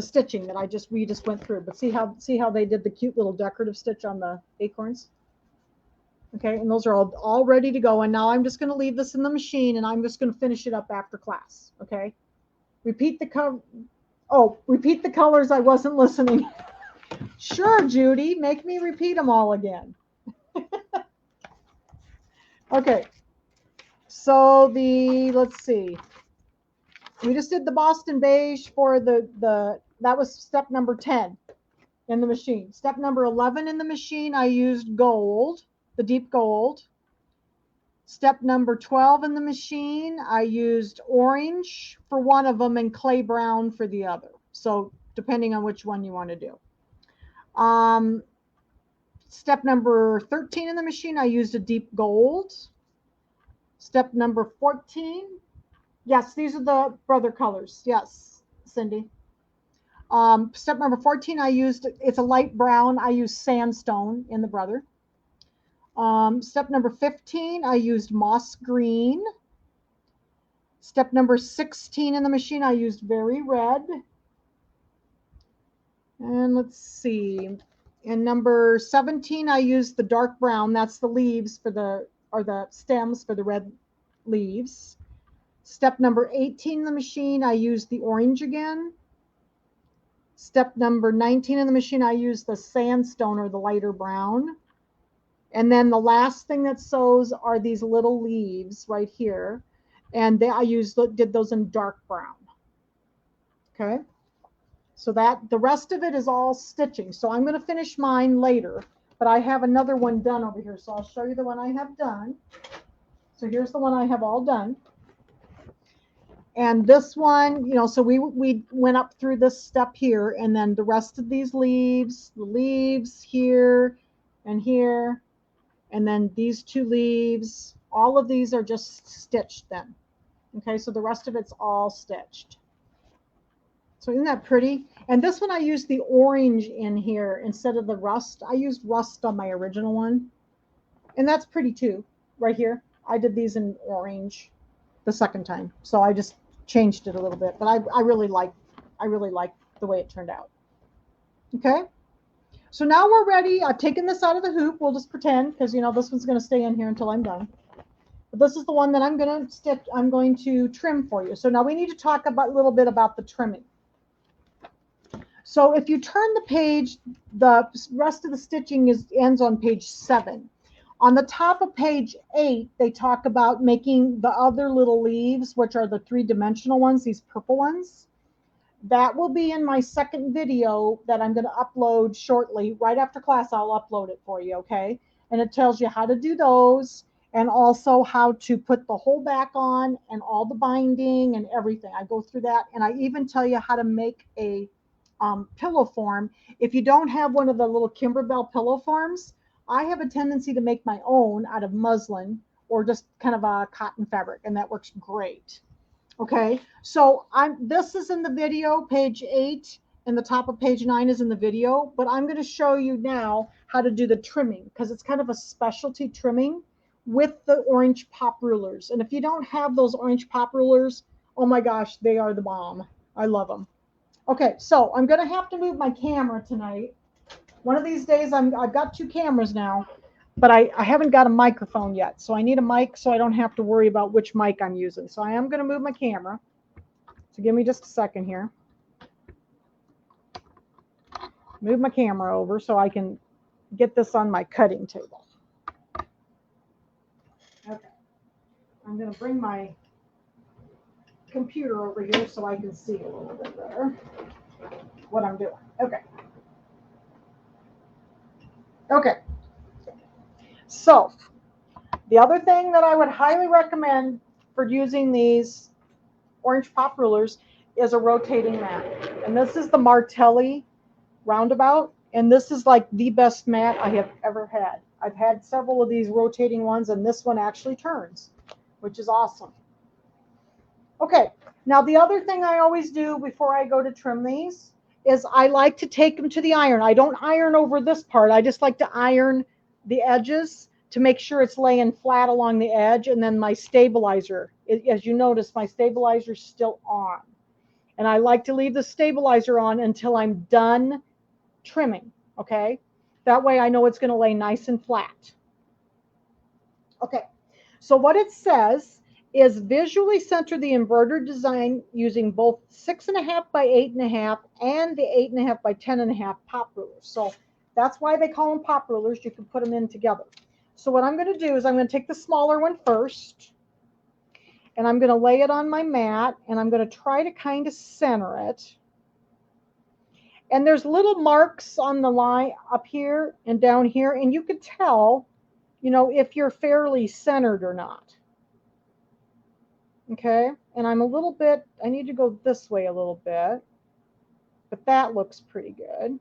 stitching that we just went through. But see how they did the cute little decorative stitch on the acorns? Okay, and those are all ready to go. And now I'm just going to leave this in the machine, and I'm just going to finish it up after class. Okay, repeat the colors. I wasn't listening. Sure, Judy, make me repeat them all again. Okay, so let's see. We just did the Boston beige for that was step number 10 in the machine. Step number 11 in the machine, I used gold, the deep gold. Step number 12 in the machine, I used orange for one of them and clay brown for the other. So depending on which one you want to do. Step number 13 in the machine, I used a deep gold. Step number 14, yes, these are the brother colors. Yes, Cindy. Step number 14, it's a light brown. I used sandstone in the brother. Step number 15, I used moss green. Step number 16 in the machine, I used very red. And let's see. In number 17, I used the dark brown. That's the leaves the stems for the red leaves. Step number 18 in the machine, I used the orange again. Step number 19 in the machine, I used the sandstone or the lighter brown. And then the last thing that sews are these little leaves right here. And I did those in dark brown. Okay. So that the rest of it is all stitching. So I'm going to finish mine later, but I have another one done over here. So I'll show you the one I have done. So here's the one I have all done. And this one, you know, so we went up through this step here, and then the rest of these leaves, the leaves here and here, and then these two leaves, all of these are just stitched then. Okay, so the rest of it's all stitched. So isn't that pretty? And this one I used the orange in here instead of the rust. I used rust on my original one. And that's pretty too, right here. I did these in orange the second time. So I just changed it a little bit. But I really like the way it turned out. Okay. So now we're ready. I've taken this out of the hoop. We'll just pretend, because you know this one's going to stay in here until I'm done. But this is the one that I'm going to stitch. I'm going to trim for you. So now we need to talk about a little bit about the trimming. So if you turn the page, the rest of the stitching ends on page 7. On the top of page 8, they talk about making the other little leaves, which are the 3-dimensional ones, these purple ones. That will be in my second video that I'm going to upload shortly. Right after class, I'll upload it for you, okay? And it tells you how to do those, and also how to put the hole back on and all the binding and everything. I go through that, and I even tell you how to make a pillow form. If you don't have one of the little Kimberbell pillow forms, I have a tendency to make my own out of muslin or just kind of a cotton fabric, and that works great. Okay, so this is in the video, page 8, and the top of page 9 is in the video, but I'm going to show you now how to do the trimming, because it's kind of a specialty trimming with the orange pop rulers. And if you don't have those orange pop rulers, oh my gosh, they are the bomb. I love them. Okay, so I'm going to have to move my camera tonight. One of these days, I've got 2 cameras now, but I haven't got a microphone yet. So I need a mic so I don't have to worry about which mic I'm using. So I am going to move my camera. So give me just a second here. Move my camera over so I can get this on my cutting table. Okay. I'm going to bring my computer over here so I can see a little bit better what I'm doing. Okay. Okay. So the other thing that I would highly recommend for using these orange pop rulers is a rotating mat. And this is the Martelli roundabout. And this is like the best mat I have ever had. I've had several of these rotating ones, and this one actually turns, which is awesome. Okay, now the other thing I always do before I go to trim these is I like to take them to the iron. I don't iron over this part. I just like to iron the edges to make sure it's laying flat along the edge. And then my stabilizer, as you notice, my stabilizer is still on. And I like to leave the stabilizer on until I'm done trimming, okay? That way I know it's going to lay nice and flat. Okay, so what it says is visually center the embroidered design using both 6.5 by 8.5 and the 8.5 by 10.5 pop rulers. So that's why they call them pop rulers. You can put them in together. So what I'm going to do is I'm going to take the smaller one first, and I'm going to lay it on my mat, and I'm going to try to kind of center it. And there's little marks on the line up here and down here, and you could tell, you know, if you're fairly centered or not. Okay, and I'm a little bit, I need to go this way a little bit, but that looks pretty good.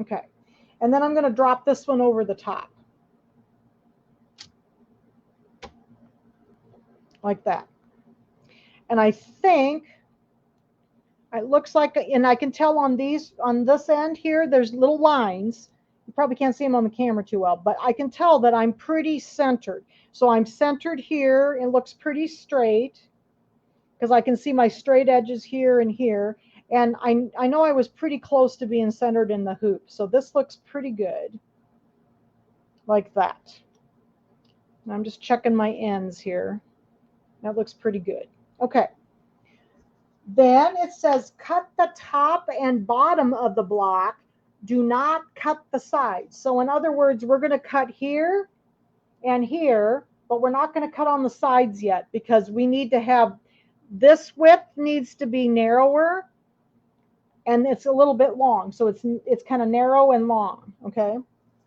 Okay, and then I'm going to drop this one over the top. Like that. And I think it looks like, and I can tell on these, on this end here, there's little lines. You probably can't see them on the camera too well, but I can tell that I'm pretty centered. So I'm centered here. It looks pretty straight because I can see my straight edges here and here. And I know I was pretty close to being centered in the hoop. So this looks pretty good. Like that. And I'm just checking my ends here. That looks pretty good. Okay. Then it says cut the top and bottom of the block. Do not cut the sides. So in other words, we're going to cut here and here, but we're not going to cut on the sides yet because we need to have this width needs to be narrower and it's a little bit long. So it's kind of narrow and long. Okay.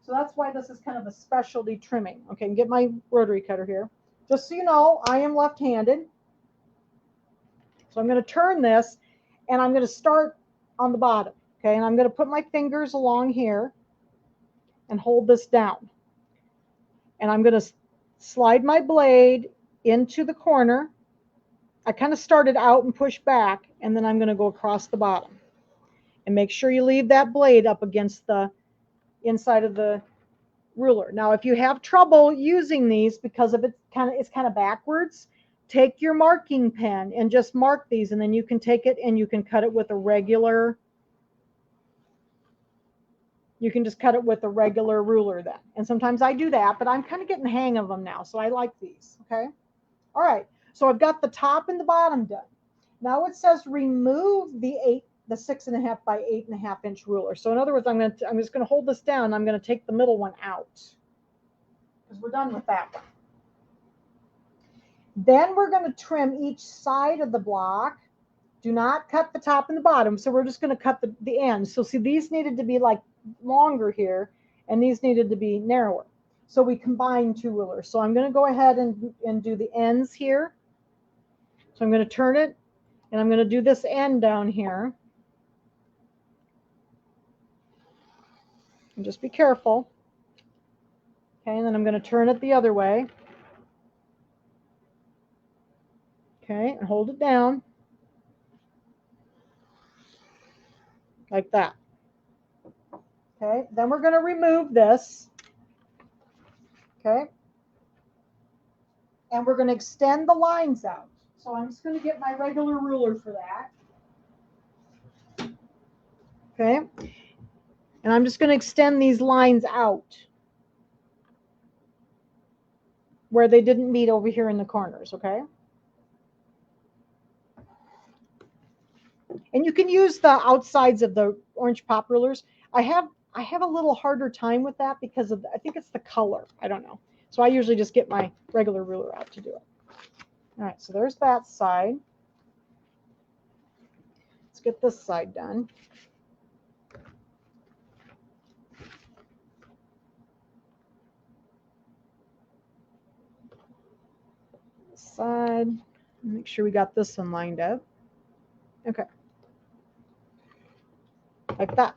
So that's why this is kind of a specialty trimming. Okay. And get my rotary cutter here. Just so you know, I am left-handed. So I'm going to turn this and I'm going to start on the bottom. Okay. And I'm going to put my fingers along here and hold this down. And I'm going to slide my blade into the corner. I kind of started out and push back, and then I'm going to go across the bottom. And make sure you leave that blade up against the inside of the ruler. Now, if you have trouble using these because of it's kind of backwards, take your marking pen and just mark these, and then you can take it and you can cut it with a regular. You can just cut it with a regular ruler then. And sometimes I do that, but I'm kind of getting the hang of them now, so I like these. Okay. All right. So I've got the top and the bottom done. Now it says remove the 6.5 by 8.5 inch ruler. So in other words, I'm just going to hold this down. I'm going to take the middle one out because we're done with that one. Then we're going to trim each side of the block. Do not cut the top and the bottom. So we're just going to cut the ends. So see, these needed to be like longer here, and these needed to be narrower. So we combined two rulers. So I'm going to go ahead and do the ends here. So I'm going to turn it, and I'm going to do this end down here. And just be careful. Okay, and then I'm going to turn it the other way. Okay, and hold it down. Like that. Okay, then we're going to remove this. Okay. And we're going to extend the lines out. So I'm just going to get my regular ruler for that. Okay. And I'm just going to extend these lines out where they didn't meet over here in the corners. Okay. And you can use the outsides of the orange pop rulers. I have a little harder time with that because of I think it's the color. I don't know. So I usually just get my regular ruler out to do it. All right, so there's that side. Let's get this side done. This side. Make sure we got this one lined up. Okay. Like that.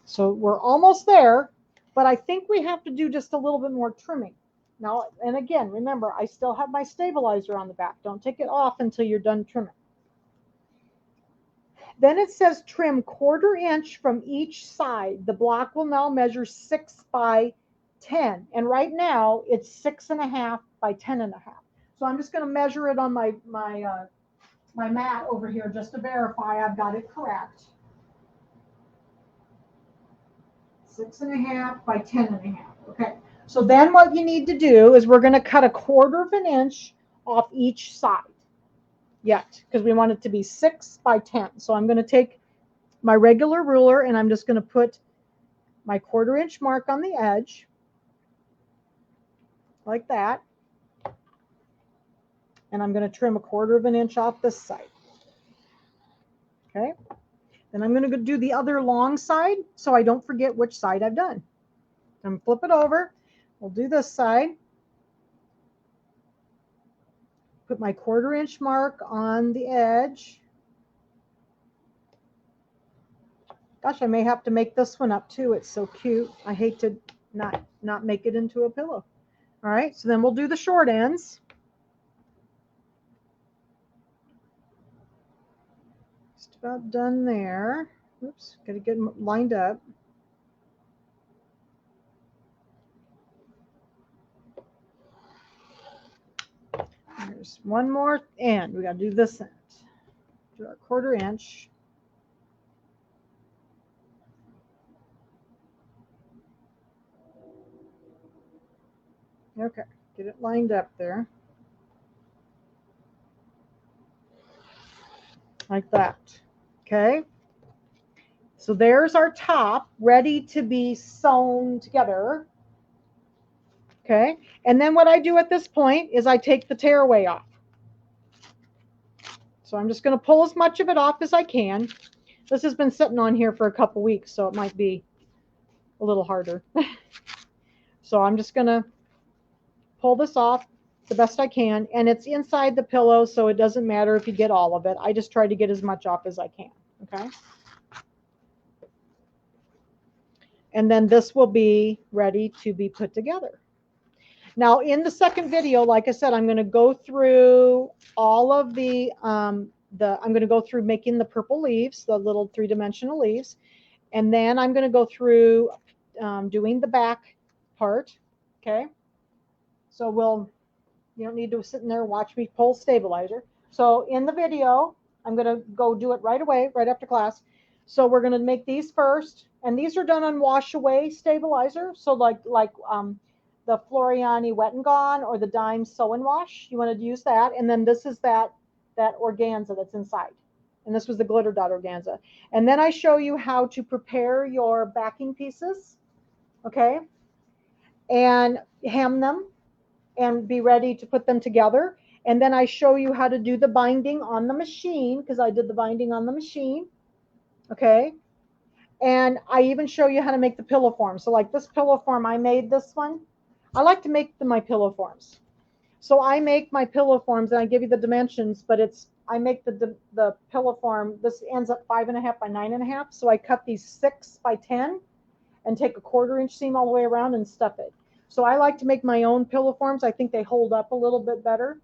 So we're almost there, but I think we have to do just a little bit more trimming. Now, and again, remember, I still have my stabilizer on the back. Don't take it off until you're done trimming. Then it says trim 1/4 inch from each side. The block will now measure 6 by 10. And right now it's 6.5 by 10.5. So I'm just going to measure it on my mat over here just to verify I've got it correct. 6.5 by 10.5. Okay. So then what you need to do is we're going to cut 1/4 inch off each side yet because we want it to be 6 by 10. So I'm going to take my regular ruler and I'm just going to put my 1/4 inch mark on the edge like that. And I'm going to trim 1/4 inch off this side. Okay. Then I'm going to do the other long side so I don't forget which side I've done. I'm going to flip it over. We'll do this side. Put my 1/4 inch mark on the edge. Gosh, I may have to make this one up too. It's so cute. I hate to not make it into a pillow. All right, so then we'll do the short ends. Just about done there. Oops, got to get them lined up. There's one more end. We got to do this end. Do our 1/4 inch. Okay, get it lined up there. Like that. Okay. So there's our top ready to be sewn together. Okay. And then what I do at this point is I take the tearaway off. So I'm just going to pull as much of it off as I can. This has been sitting on here for a couple weeks, so it might be a little harder. So I'm just going to pull this off the best I can, and it's inside the pillow, so it doesn't matter if you get all of it. I just try to get as much off as I can. Okay. And then this will be ready to be put together. Now, in the second video, like I said, I'm going to go through all of I'm going to go through making the purple leaves, the little 3-dimensional leaves. And then I'm going to go through doing the back part. Okay. So you don't need to sit in there and watch me pull stabilizer. So in the video, I'm going to go do it right away, right after class. So we're going to make these first. And these are done on wash away stabilizer. So like the Floriani Wet and Gone or the Dime Sew and Wash. You want to use that. And then this is that organza that's inside. And this was the glitter dot organza. And then I show you how to prepare your backing pieces. Okay. And hem them and be ready to put them together. And then I show you how to do the binding on the machine, because I did the binding on the machine. Okay. And I even show you how to make the pillow form. So like this pillow form, I made this one. I like to make my pillow forms. So I make my pillow forms and I give you the dimensions, but I make the pillow form. This ends up 5.5 by 9.5. So I cut these 6 by 10 and take a 1/4 inch seam all the way around and stuff it. So I like to make my own pillow forms. I think they hold up a little bit better.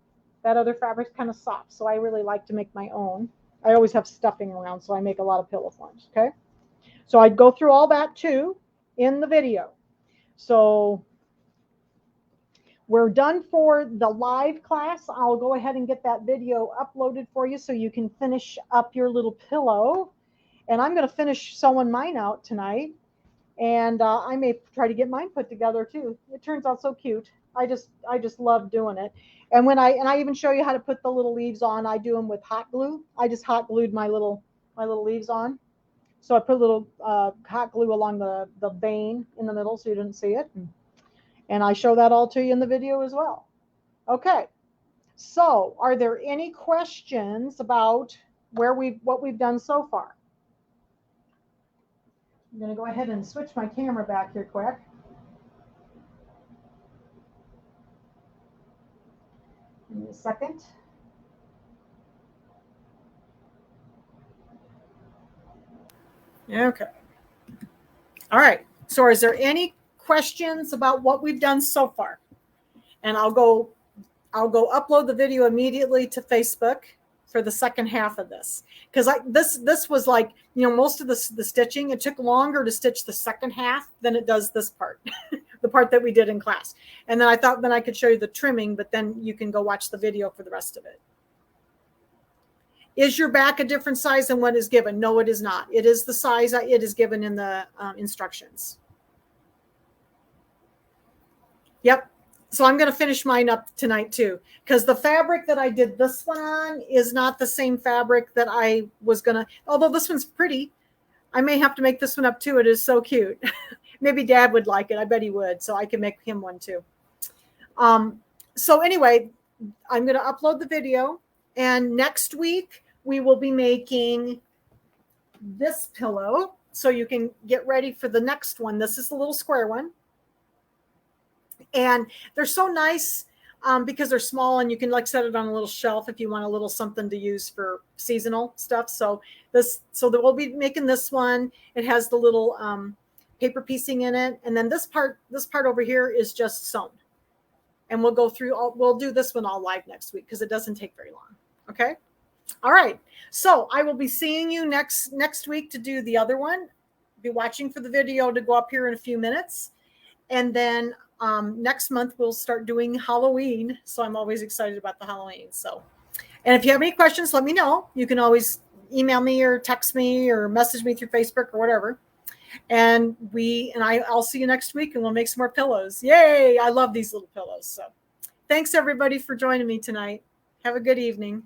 That other fabric's kind of soft. So I really like to make my own. I always have stuffing around, so I make a lot of pillow forms. Okay. So I'd go through all that too in the video. So we're done for the live class. I'll go ahead and get that video uploaded for you so you can finish up your little pillow. And I'm going to finish sewing mine out tonight. And I may try to get mine put together too. It turns out so cute. I just love doing it. And I even show you how to put the little leaves on. I do them with hot glue. I just hot glued my little leaves on. So I put a little hot glue along the vein in the middle so you didn't see it. And I show that all to you in the video as well. Okay. So are there any questions about what we've done so far? I'm going to go ahead and switch my camera back here quick. Give me a second. Okay. All right. So is there any questions about what we've done so far? And I'll go upload the video immediately to Facebook for the second half of this, because this was like, most of the stitching, it took longer to stitch the second half than it does this part, the part that we did in class. And then I thought then I could show you the trimming, but then you can go watch the video for the rest of it. Is your back a different size than what is given? No, it is not. It is the size it is given in the instructions. Yep. So I'm going to finish mine up tonight too, because the fabric that I did this one on is not the same fabric that I was going to, although this one's pretty. I may have to make this one up too. It is so cute. Maybe Dad would like it. I bet he would. So I can make him one too. So anyway, I'm going to upload the video, and next week we will be making this pillow. So you can get ready for the next one. This is the little square one. And they're so nice because they're small, and you can like set it on a little shelf if you want a little something to use for seasonal stuff. So we'll be making this one. It has the little paper piecing in it. And then this part over here is just sewn. And we'll do this one all live next week because it doesn't take very long. Okay. All right. So I will be seeing you next week to do the other one. Be watching for the video to go up here in a few minutes. And then next month we'll start doing Halloween. So I'm always excited about the Halloween. So, and if you have any questions, let me know. You can always email me or text me or message me through Facebook or whatever. And I'll see you next week, and we'll make some more pillows. Yay. I love these little pillows. So thanks everybody for joining me tonight. Have a good evening.